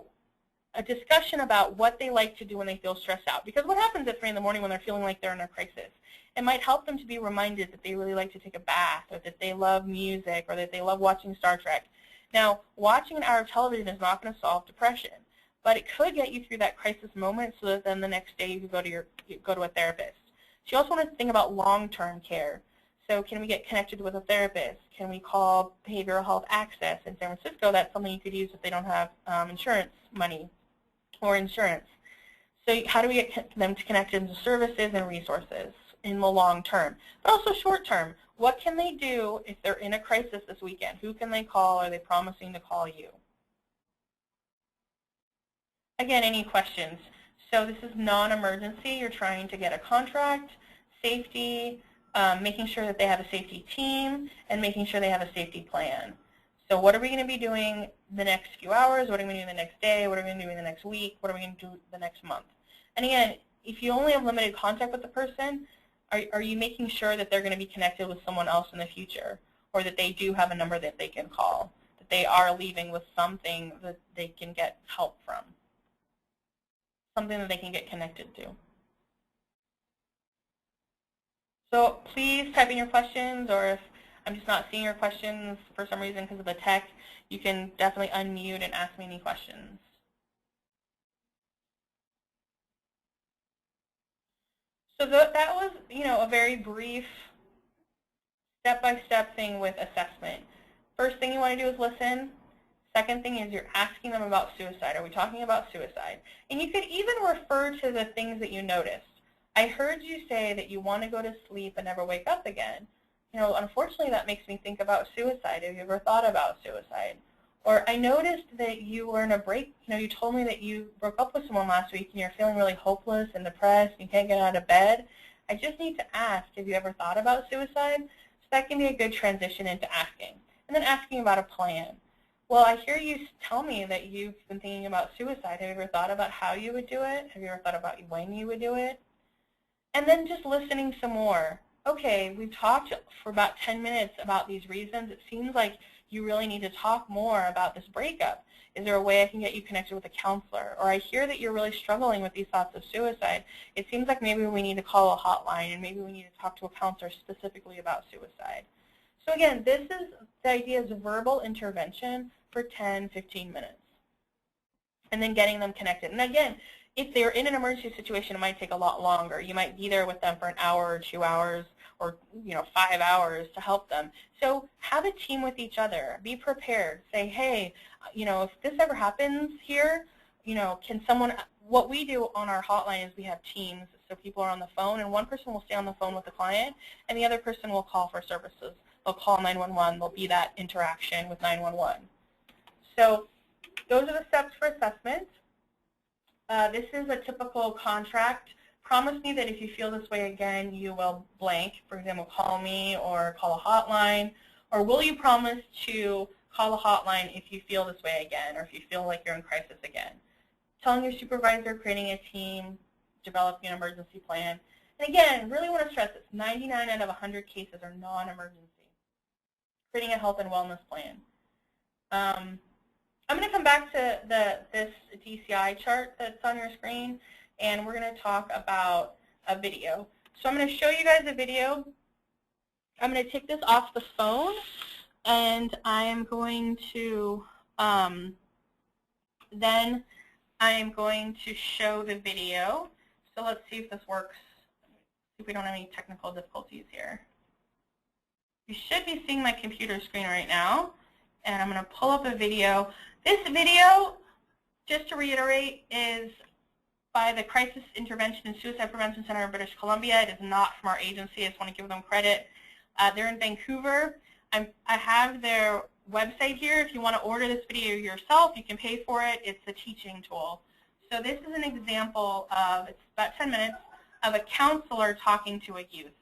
a discussion about what they like to do when they feel stressed out. Because what happens at 3 in the morning when they're feeling like they're in a crisis? It might help them to be reminded that they really like to take a bath, or that they love music, or that they love watching Star Trek. Now, watching an hour of television is not going to solve depression, but it could get you through that crisis moment so that then the next day you can go to a therapist. So you also want to think about long-term care. So can we get connected with a therapist? Can we call Behavioral Health Access in San Francisco? That's something you could use if they don't have insurance money or insurance. So how do we get them to connect into services and resources in the long term? But also short term, what can they do if they're in a crisis this weekend? Who can they call? Are they promising to call you? Again, any questions? So this is non-emergency. You're trying to get a contract, safety, making sure that they have a safety team, and making sure they have a safety plan. So what are we going to be doing the next few hours? What are we going to do the next day? What are we going to do in the next week? What are we going to do the next month? And again, if you only have limited contact with the person, are you making sure that they're going to be connected with someone else in the future, or that they do have a number that they can call, that they are leaving with something that they can get help from, something that they can get connected to? So please type in your questions, or if I'm just not seeing your questions for some reason because of the tech, you can definitely unmute and ask me any questions. So that was, a very brief step-by-step thing with assessment. First thing you want to do is listen. Second thing is you're asking them about suicide. Are we talking about suicide? And you could even refer to the things that you noticed. I heard you say that you want to go to sleep and never wake up again. Unfortunately, that makes me think about suicide. Have you ever thought about suicide? Or I noticed that you were in a break. You told me that you broke up with someone last week and you're feeling really hopeless and depressed and you can't get out of bed. I just need to ask, have you ever thought about suicide? So that can be a good transition into asking. And then asking about a plan. Well, I hear you tell me that you've been thinking about suicide. Have you ever thought about how you would do it? Have you ever thought about when you would do it? And then just listening some more. Okay, we've talked for about 10 minutes about these reasons. It seems like you really need to talk more about this breakup. Is there a way I can get you connected with a counselor? Or I hear that you're really struggling with these thoughts of suicide. It seems like maybe we need to call a hotline and maybe we need to talk to a counselor specifically about suicide. So again, the idea is verbal intervention for 10, 15 minutes. And then getting them connected. And again, if they're in an emergency situation, it might take a lot longer. You might be there with them for an hour or 2 hours or 5 hours to help them. So have a team with each other. Be prepared. Say, hey, if this ever happens here, can someone, what we do on our hotline is we have teams. So people are on the phone, and one person will stay on the phone with the client, and the other person will call for services. They'll call 911. There'll be that interaction with 911. So those are the steps for assessment. This is a typical contract. Promise me that if you feel this way again, you will blank. For example, call me or call a hotline. Or will you promise to call a hotline if you feel this way again or if you feel like you're in crisis again? Telling your supervisor, creating a team, developing an emergency plan. And again, really want to stress this, 99 out of 100 cases are non-emergency. Creating a health and wellness plan. I'm going to come back to this DCI chart that's on your screen, and we're going to talk about a video. So I'm going to show you guys a video. I'm going to take this off the phone, and I am going to then I am going to show the video. So let's see if this works. See if we don't have any technical difficulties here. You should be seeing my computer screen right now, and I'm going to pull up a video. This video, just to reiterate, is by the Crisis Intervention and Suicide Prevention Center of British Columbia. It is not from our agency. I just want to give them credit. They're in Vancouver. I have their website here. If you want to order this video yourself, you can pay for it. It's a teaching tool. So this is an example of, it's about 10 minutes, of a counselor talking to a youth.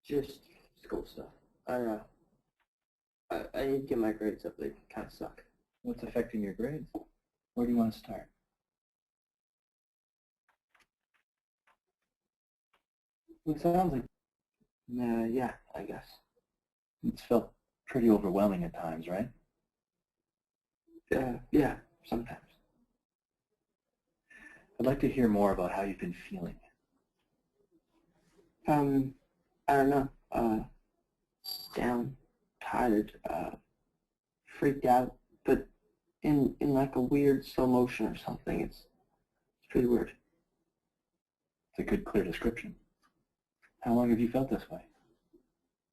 Just school stuff. I need to get my grades up. They kind of suck. What's affecting your grades? Where do you want to start? It sounds like, Yeah, I guess. it's felt pretty overwhelming at times, right? Yeah, sometimes. I'd like to hear more about how you've been feeling. I don't know. Down, tired, freaked out, but in like a weird slow motion or something. It's pretty weird. It's a good, clear description. How long have you felt this way?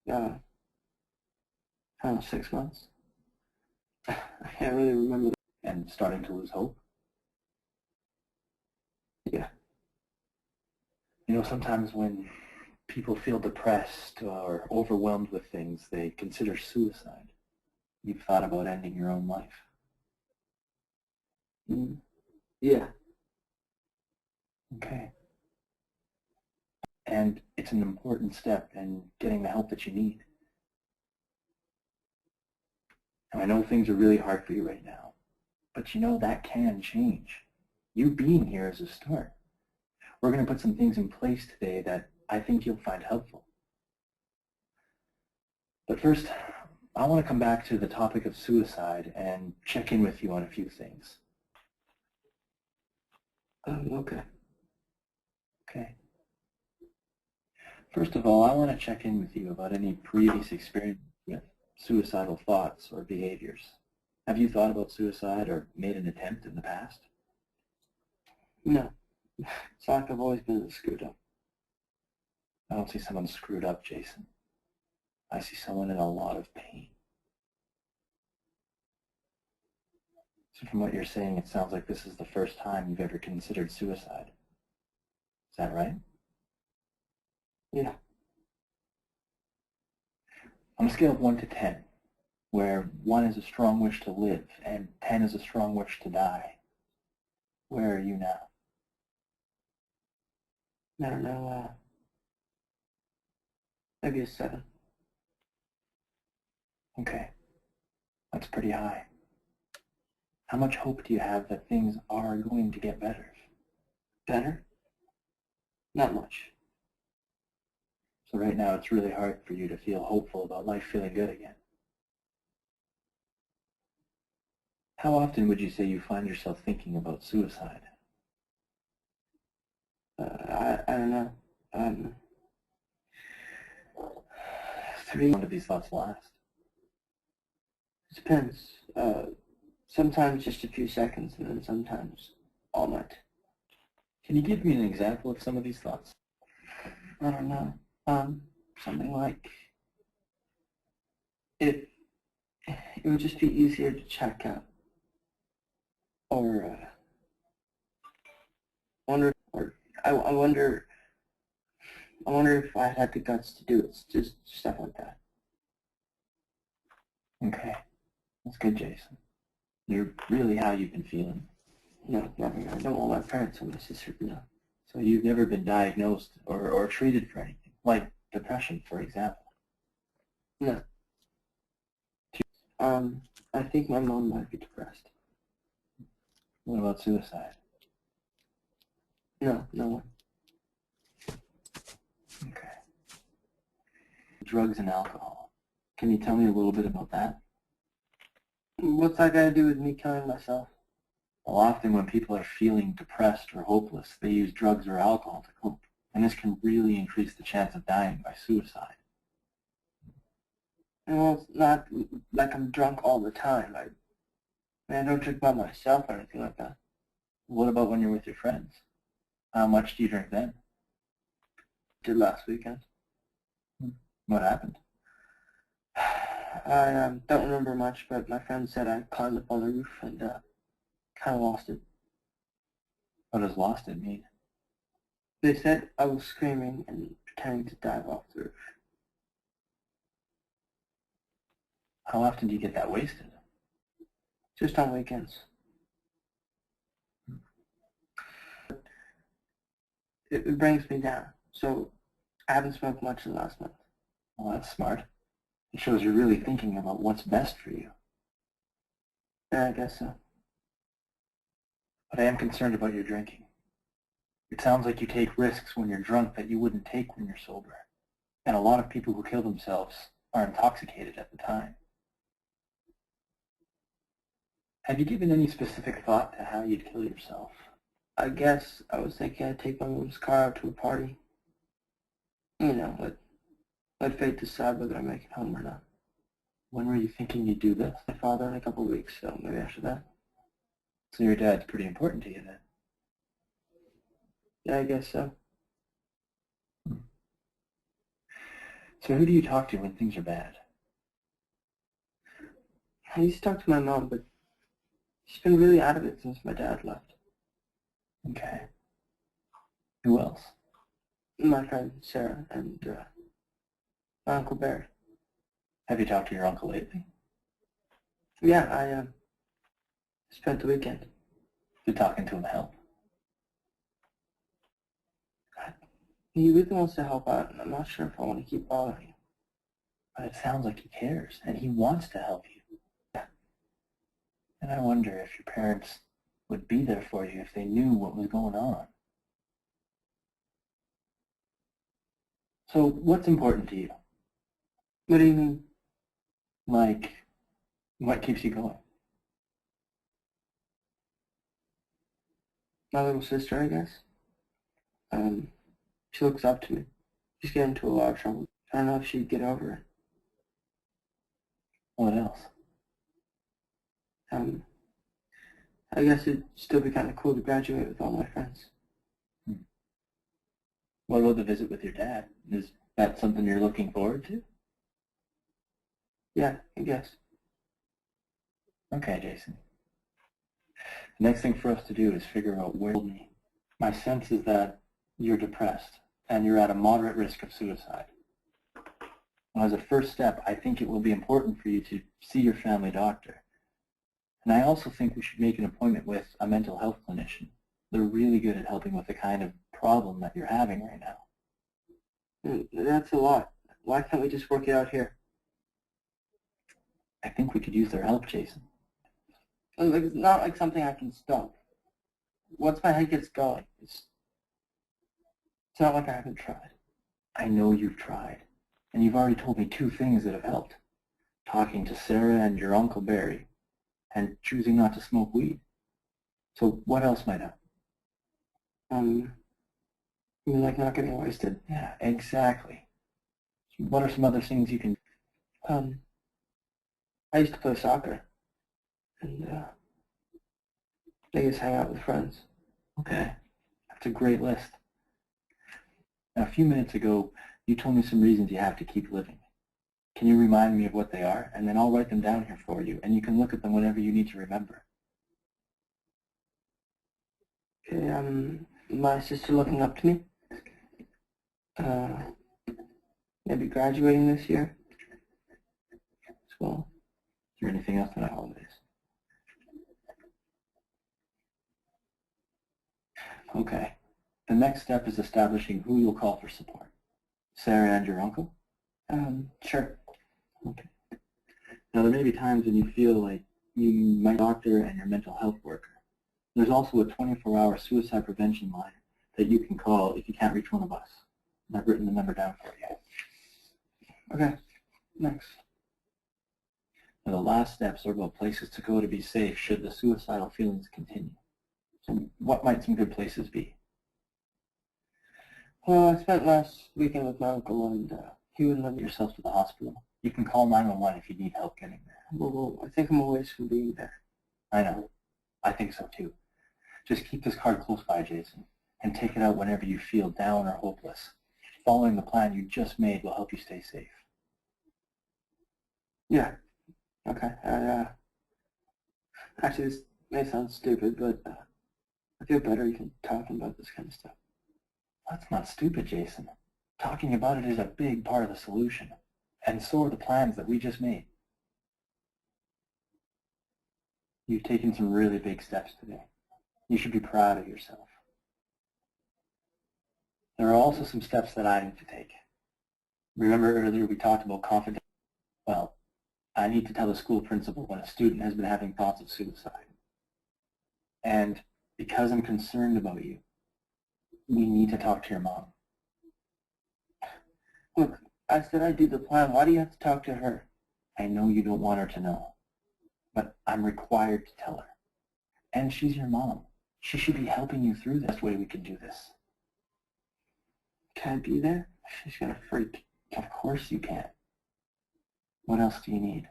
I don't know, 6 months. I can't really remember. And starting to lose hope? Yeah. You know, sometimes when people feel depressed or overwhelmed with things, they consider suicide. You've thought about ending your own life. Yeah. Okay. And it's an important step in getting the help that you need. And I know things are really hard for you right now, but you know that can change. You being here is a start. We're going to put some things in place today that I think you'll find helpful. But first, I want to come back to the topic of suicide and check in with you on a few things. Okay. Okay. First of all, I want to check in with you about any previous experience with suicidal thoughts or behaviors. Have you thought about suicide or made an attempt in the past? No. It's like I've always been screwed up. I don't see someone screwed up, Jason. I see someone in a lot of pain. So from what you're saying, it sounds like this is the first time you've ever considered suicide. Is that right? Yeah. On a scale of 1 to 10, where 1 is a strong wish to live and 10 is a strong wish to die, where are you now? I don't know. Maybe a 7. Okay. That's pretty high. How much hope do you have that things are going to get better? Better? Not much. So right now it's really hard for you to feel hopeful about life feeling good again. How often would you say you find yourself thinking about suicide? I don't know. 3. How long do these thoughts last? It depends. Sometimes just a few seconds, and then sometimes all night. Can you give me an example of some of these thoughts? I don't know. Something like it would just be easier to check out, or I wonder if I had the guts to do it. Just stuff like that. Okay, that's good, Jason. You're really how you've been feeling. No, nothing. I don't want my parents or my sister to know. So you've never been diagnosed or treated for anything, like depression, for example? No. I think my mom might be depressed. What about suicide? No, no one. Okay. Drugs and alcohol. Can you tell me a little bit about that? What's that got to do with me killing myself? Well, often when people are feeling depressed or hopeless, they use drugs or alcohol to cope, and this can really increase the chance of dying by suicide. Well, it's not like I'm drunk all the time. I don't drink by myself or anything like that. What about when you're with your friends? How much do you drink then? Did last weekend. What happened? I don't remember much, but my friend said I climbed up on the roof and kind of lost it. What does lost it mean? They said I was screaming and pretending to dive off the roof. How often do you get that wasted? Just on weekends. It brings me down, so I haven't smoked much in the last month. Well, that's smart. It shows you're really thinking about what's best for you. Yeah, I guess so. But I am concerned about your drinking. It sounds like you take risks when you're drunk that you wouldn't take when you're sober. And a lot of people who kill themselves are intoxicated at the time. Have you given any specific thought to how you'd kill yourself? I guess I was thinking I'd take my mom's car out to a party. You know, let fate decide whether I make it home or not. When were you thinking you'd do this? My father in a couple of weeks, so maybe after that. So your dad's pretty important to you then? Yeah, I guess so. So who do you talk to when things are bad? I used to talk to my mom, but she's been really out of it since my dad left. Okay. Who else? My friend Sarah and my Uncle Barry. Have you talked to your uncle lately? Yeah, I spent the weekend. Did talking to him help? He really wants to help out, and I'm not sure if I want to keep bothering him. But it sounds like he cares, and he wants to help you. Yeah. And I wonder if your parents would be there for you if they knew what was going on. So what's important to you? What do you mean? Like, what keeps you going? My little sister, I guess. She looks up to me. She's getting into a lot of trouble. I don't know if she'd get over it. What else? I guess it'd still be kind of cool to graduate with all my friends. What about the visit with your dad? Is that something you're looking forward to? Yeah, I guess. Okay, Jason. The next thing for us to do is figure out where me. My sense is that you're depressed and you're at a moderate risk of suicide. Now, as a first step, I think it will be important for you to see your family doctor. And I also think we should make an appointment with a mental health clinician. They're really good at helping with the kind of problem that you're having right now. That's a lot. Why can't we just work it out here? I think we could use their help, Jason. Like, it's not like something I can stop. Once my head gets going, it's not like I haven't tried. I know you've tried. And you've already told me 2 things that have helped. Talking to Sarah and your Uncle Barry, and choosing not to smoke weed. So what else might help? You mean like not getting wasted? Yeah, exactly. What are some other things you can... I used to play soccer. And, I just hang out with friends. Okay, that's a great list. Now, a few minutes ago, you told me some reasons you have to keep living. Can you remind me of what they are? And then I'll write them down here for you, and you can look at them whenever you need to remember. Okay, my sister looking up to me. Maybe graduating this year as well. Is there anything else on the holidays? Okay. The next step is establishing who you'll call for support. Sarah and your uncle? Sure. Okay. Now, there may be times when you feel like you might doctor and your mental health worker. There's also a 24-hour suicide prevention line that you can call if you can't reach one of us. And I've written the number down for you. Okay, next. Now, the last steps are about places to go to be safe should the suicidal feelings continue. So what might some good places be? Well, I spent last weekend with my uncle, and he wouldn't let me. Yourself to the hospital. You can call 911 if you need help getting there. Well, I think I'm a ways from being there. I know. I think so too. Just keep this card close by, Jason, and take it out whenever you feel down or hopeless. Following the plan you just made will help you stay safe. Yeah. Okay. Actually, this may sound stupid, but I feel better even talking about this kind of stuff. That's not stupid, Jason. Talking about it is a big part of the solution, and so are the plans that we just made. You've taken some really big steps today. You should be proud of yourself. There are also some steps that I need to take. Remember earlier we talked about confidence? Well, I need to tell the school principal when a student has been having thoughts of suicide. And because I'm concerned about you, we need to talk to your mom. Look, I said I'd do the plan. Why do you have to talk to her? I know you don't want her to know, but I'm required to tell her. And she's your mom. She should be helping you through this way we can do this. Can I be there? She's gonna freak. Of course you can. What else do you need?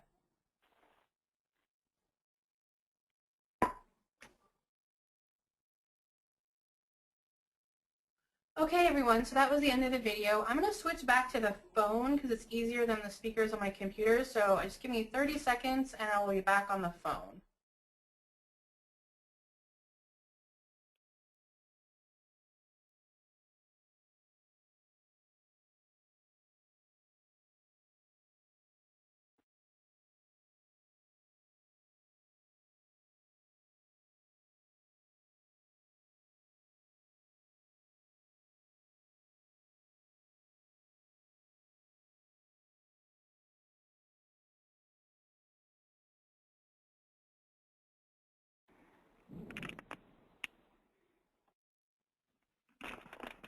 Okay, everyone, so that was the end of the video. I'm going to switch back to the phone because it's easier than the speakers on my computer. So just give me 30 seconds and I will be back on the phone.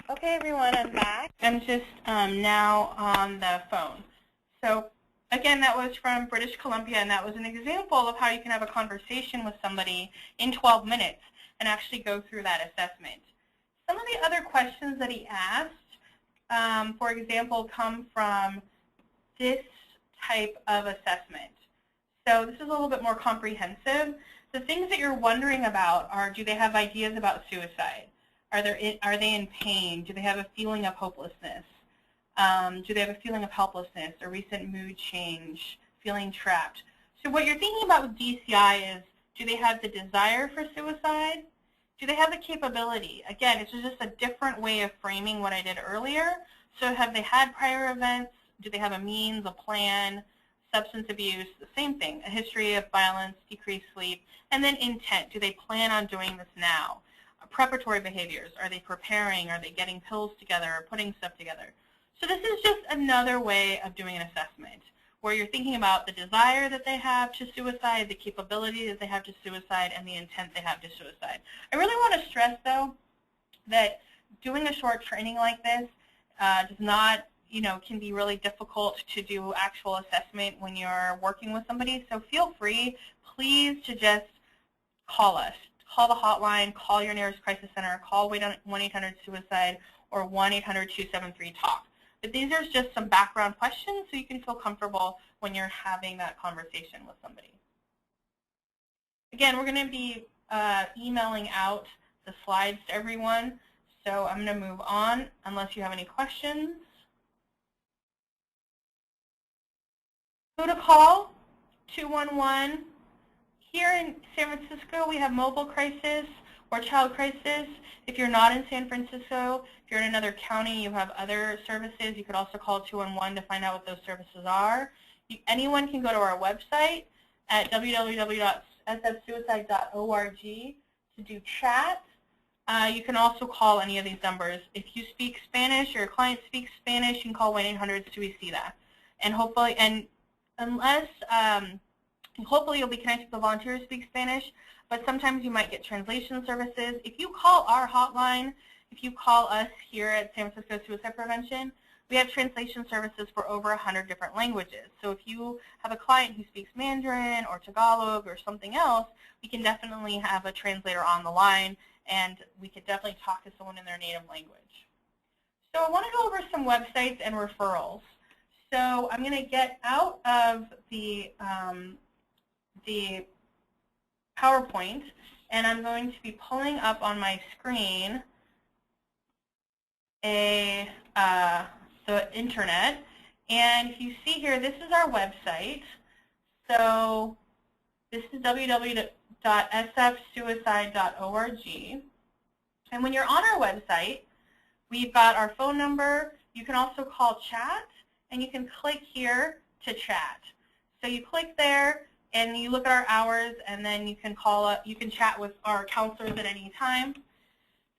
Okay, everyone, I'm back. I'm just now on the phone. So again, that was from British Columbia, and that was an example of how you can have a conversation with somebody in 12 minutes and actually go through that assessment. Some of the other questions that he asked, for example, come from this type of assessment. So this is a little bit more comprehensive. The things that you're wondering about are, do they have ideas about suicide? Are they in pain? Do they have a feeling of hopelessness? Do they have a feeling of helplessness, a recent mood change, feeling trapped? So what you're thinking about with DCI is, do they have the desire for suicide? Do they have the capability? Again, it's just a different way of framing what I did earlier. So have they had prior events? Do they have a means, a plan, substance abuse? The same thing, a history of violence, decreased sleep, and then intent. Do they plan on doing this now? Preparatory behaviors. Are they preparing? Are they getting pills together or putting stuff together? So this is just another way of doing an assessment where you're thinking about the desire that they have to suicide, the capability that they have to suicide, and the intent they have to suicide. I really want to stress, though, that doing a short training like this does not, can be really difficult to do actual assessment when you're working with somebody. So feel free, please, to just call us. Call the hotline, call your nearest crisis center, call 1-800-SUICIDE or 1-800-273-TALK. But these are just some background questions so you can feel comfortable when you're having that conversation with somebody. Again, we're going to be emailing out the slides to everyone, so I'm going to move on unless you have any questions. Who to call? 211. Here in San Francisco, we have mobile crisis or child crisis. If you're not in San Francisco, if you're in another county, you have other services. You could also call 211 to find out what those services are. Anyone can go to our website at www.sfsuicide.org to do chat. You can also call any of these numbers. If you speak Spanish or your client speaks Spanish, you can call 1-800-SUICIDA. And hopefully, hopefully you'll be connected with a volunteer who speaks Spanish, but sometimes you might get translation services. If you call our hotline, if you call us here at San Francisco Suicide Prevention, we have translation services for over 100 different languages. So if you have a client who speaks Mandarin or Tagalog or something else, we can definitely have a translator on the line, and we could definitely talk to someone in their native language. So I want to go over some websites and referrals. So I'm going to get out of the PowerPoint, and I'm going to be pulling up on my screen the internet. And if you see here, this is our website. So this is www.sfsuicide.org. And when you're on our website, we've got our phone number. You can also call chat, and you can click here to chat. So you click there, and you look at our hours, and then you can call up. You can chat with our counselors at any time.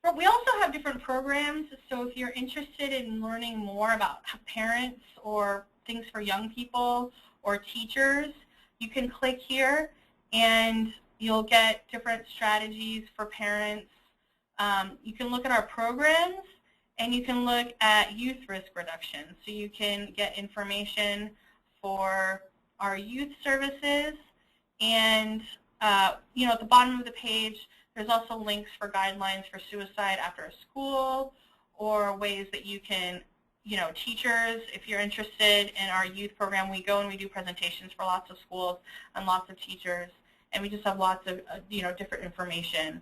But we also have different programs. So if you're interested in learning more about parents or things for young people or teachers, you can click here, and you'll get different strategies for parents. You can look at our programs, and you can look at youth risk reduction. So you can get information for our youth services. And you know, at the bottom of the page, there's also links for guidelines for suicide after school, or ways that you can, you know, teachers, if you're interested in our youth program, we go and we do presentations for lots of schools and lots of teachers. And we just have lots of, you know, different information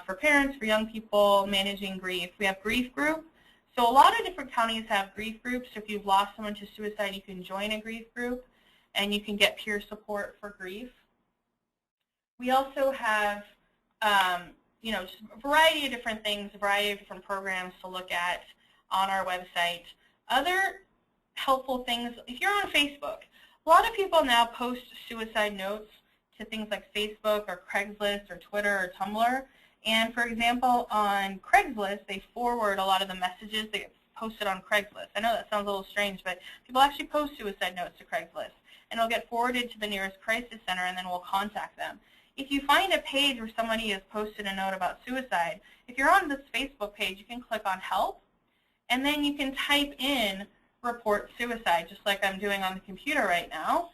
for parents, for young people, managing grief. We have grief group. So a lot of different counties have grief groups. So if you've lost someone to suicide, you can join a grief group, and you can get peer support for grief. We also have, you know, just a variety of different things, a variety of different programs to look at on our website. Other helpful things, if you're on Facebook, a lot of people now post suicide notes to things like Facebook or Craigslist or Twitter or Tumblr. And for example, on Craigslist, they forward a lot of the messages that get posted on Craigslist. I know that sounds a little strange, but people actually post suicide notes to Craigslist. And it'll get forwarded to the nearest crisis center, and then we'll contact them. If you find a page where somebody has posted a note about suicide, if you're on this Facebook page, you can click on Help, and then you can type in Report Suicide, just like I'm doing on the computer right now.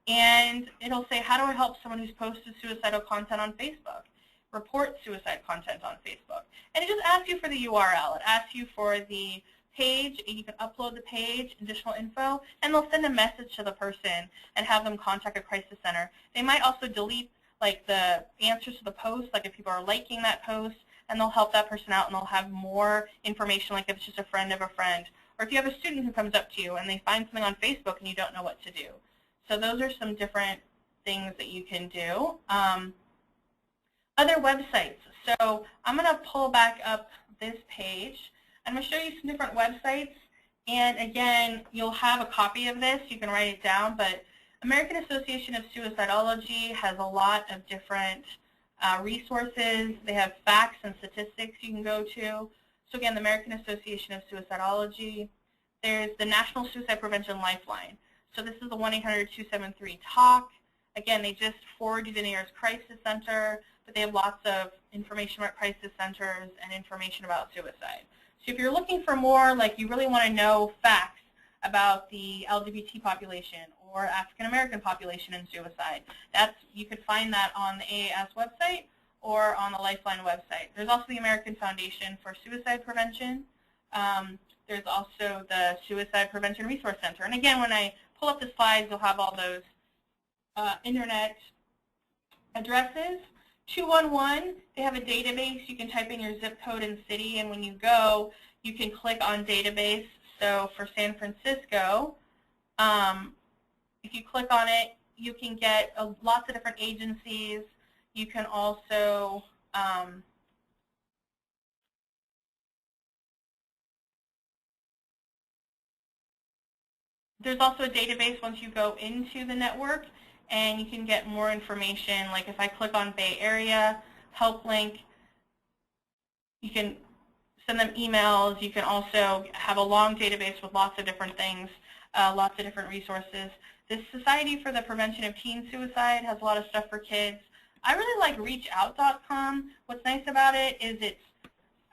And it'll say, how do I help someone who's posted suicidal content on Facebook? Report suicide content on Facebook. And it just asks you for the URL. It asks you for the page, and you can upload the page, additional info, and they'll send a message to the person and have them contact a crisis center. They might also delete like the answers to the post, like if people are liking that post, and they'll help that person out, and they'll have more information, like if it's just a friend of a friend. Or if you have a student who comes up to you and they find something on Facebook and you don't know what to do. So those are some different things that you can do. Other websites. So I'm going to pull back up this page. I'm going to show you some different websites. And again, you'll have a copy of this. You can write it down. But American Association of Suicidology has a lot of different resources. They have facts and statistics you can go to. So again, the American Association of Suicidology. There's the National Suicide Prevention Lifeline. So this is the 1-800-273-TALK. Again, they just forward you to the nearest crisis center, but they have lots of information about crisis centers and information about suicide. So if you're looking for more, like you really want to know facts about the LGBT population or African American population in suicide, you could find that on the AAS website or on the Lifeline website. There's also the American Foundation for Suicide Prevention. There's also the Suicide Prevention Resource Center. And again, when I pull up the slides, you'll have all those internet addresses. 211, they have a database. You can type in your zip code and city, and when you go, you can click on database. So for San Francisco, if you click on it, you can get lots of different agencies. You can also there's also a database once you go into the network, and you can get more information. Like if I click on Bay Area Help Link, you can send them emails. You can also have a long database with lots of different things, lots of different resources. The Society for the Prevention of Teen Suicide has a lot of stuff for kids. I really like reachout.com. What's nice about it is it's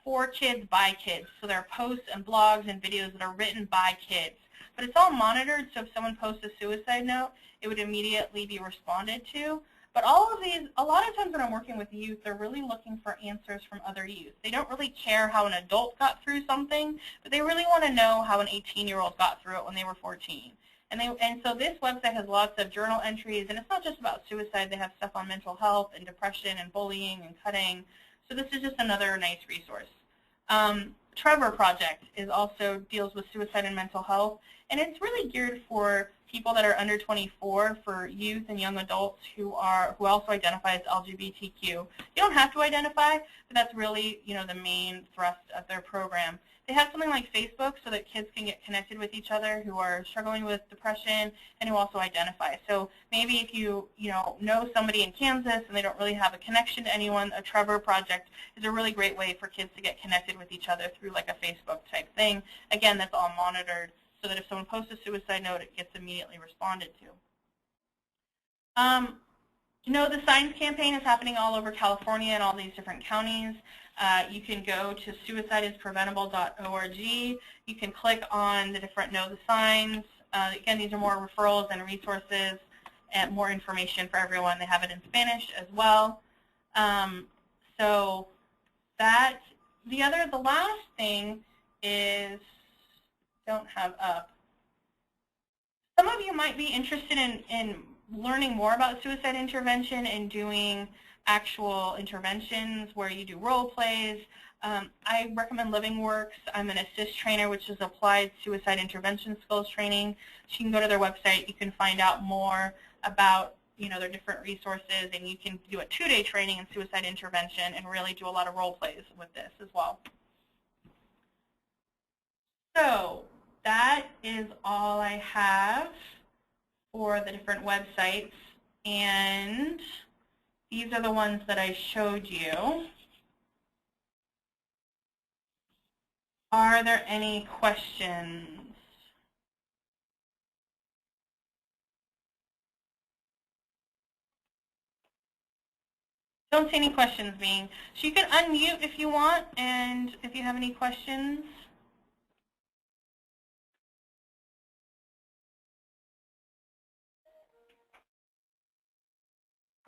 for kids by kids. So there are posts and blogs and videos that are written by kids. But it's all monitored, so if someone posts a suicide note, it would immediately be responded to. But all of these, a lot of times when I'm working with youth, they're really looking for answers from other youth. They don't really care how an adult got through something, but they really want to know how an 18-year-old got through it when they were 14. And so this website has lots of journal entries, and it's not just about suicide. They have stuff on mental health and depression and bullying and cutting. So this is just another nice resource. Trevor Project also deals with suicide and mental health, and it's really geared for people that are under 24 for youth and young adults who also identify as LGBTQ. You don't have to identify, but that's really, the main thrust of their program. They have something like Facebook so that kids can get connected with each other who are struggling with depression and who also identify. So maybe if you know somebody in Kansas and they don't really have a connection to anyone, a Trevor Project is a really great way for kids to get connected with each other through like a Facebook type thing. Again, that's all monitored so that if someone posts a suicide note, it gets immediately responded to. The Signs campaign is happening all over California and all these different counties. You can go to suicideispreventable.org. You can click on the different Know the Signs. Again, these are more referrals and resources and more information for everyone. They have it in Spanish as well. So the last thing is, don't have up. Some of you might be interested in learning more about suicide intervention and doing actual interventions where you do role plays. I recommend Living Works. I'm an ASSIST trainer, which is Applied Suicide Intervention Skills Training. So you can go to their website. You can find out more about their different resources, and you can do a 2-day training in suicide intervention and really do a lot of role plays with this as well. So that is all I have for the different websites, and these are the ones that I showed you. Are there any questions? Don't see any questions being. So you can unmute if you want, and if you have any questions.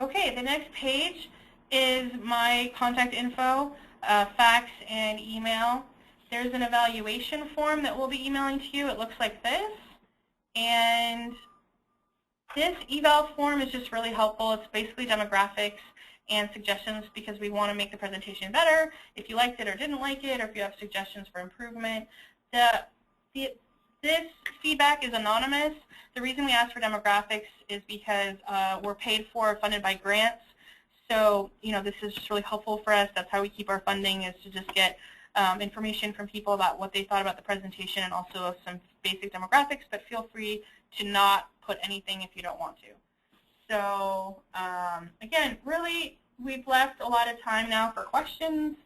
Okay, the next page is my contact info, fax and email. There's an evaluation form that we'll be emailing to you. It looks like this. And this eval form is just really helpful. It's basically demographics and suggestions because we want to make the presentation better. If you liked it or didn't like it, or if you have suggestions for improvement. This feedback is anonymous. The reason we ask for demographics is because we're paid for, funded by grants. So, this is just really helpful for us. That's how we keep our funding, is to just get information from people about what they thought about the presentation and also some basic demographics, but feel free to not put anything if you don't want to. So, again, really, we've left a lot of time now for questions.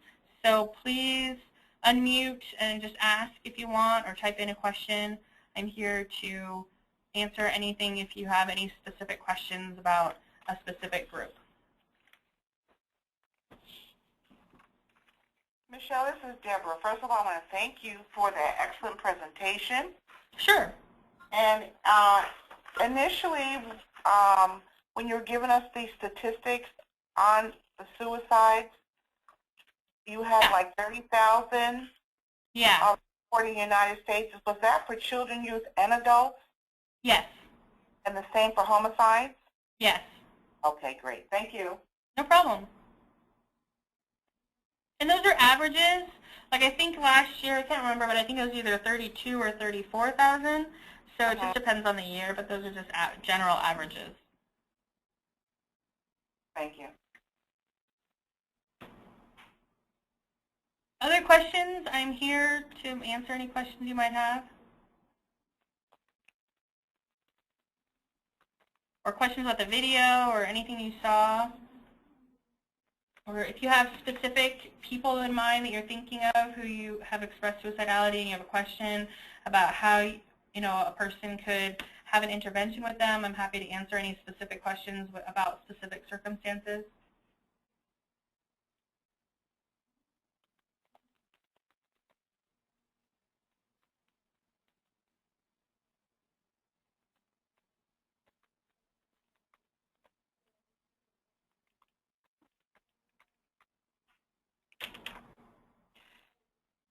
So please unmute and just ask if you want, or type in a question. I'm here to answer anything if you have any specific questions about a specific group. Michelle, this is Deborah. First of all, I want to thank you for that excellent presentation. Sure. And initially, when you were giving us these statistics on the suicides, you had like 30,000 reported in the United States. Was that for children, youth, and adults? Yes. And the same for homicides? Yes. Okay, great. Thank you. No problem. And those are averages. Like I think last year, I can't remember, but I think it was either 32 or 34,000. So it just depends on the year, but those are just general averages. Thank you. Other questions? I'm here to answer any questions you might have. Or questions about the video or anything you saw. Or if you have specific people in mind that you're thinking of who you have expressed suicidality and you have a question about how a person could have an intervention with them, I'm happy to answer any specific questions about specific circumstances.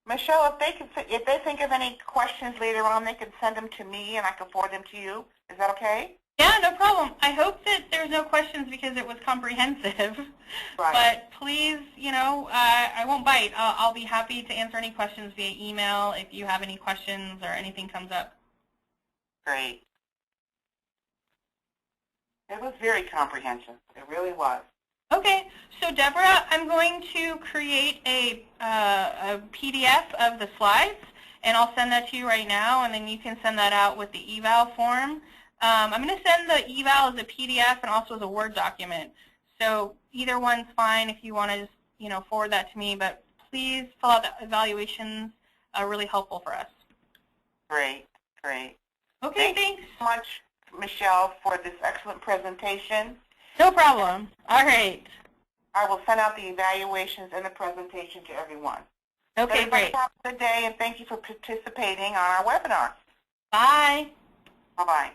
Michelle, if they think of any questions later on, they can send them to me and I can forward them to you. Is that okay? Yeah, no problem. I hope that there's no questions because it was comprehensive. Right. But please, I won't bite. I'll be happy to answer any questions via email if you have any questions or anything comes up. Great. It was very comprehensive. It really was. Okay, so Deborah, I'm going to create a PDF of the slides, and I'll send that to you right now, and then you can send that out with the eval form. I'm going to send the eval as a PDF and also as a Word document. So either one's fine if you want to just forward that to me, but please fill out the evaluations. Really helpful for us. Great, great. Okay, Thank thanks. you so much, Michelle, for this excellent presentation. No problem. All right. I will send out the evaluations and the presentation to everyone. Okay, Everybody great. have a good day, and thank you for participating on our webinar. Bye. Bye-bye.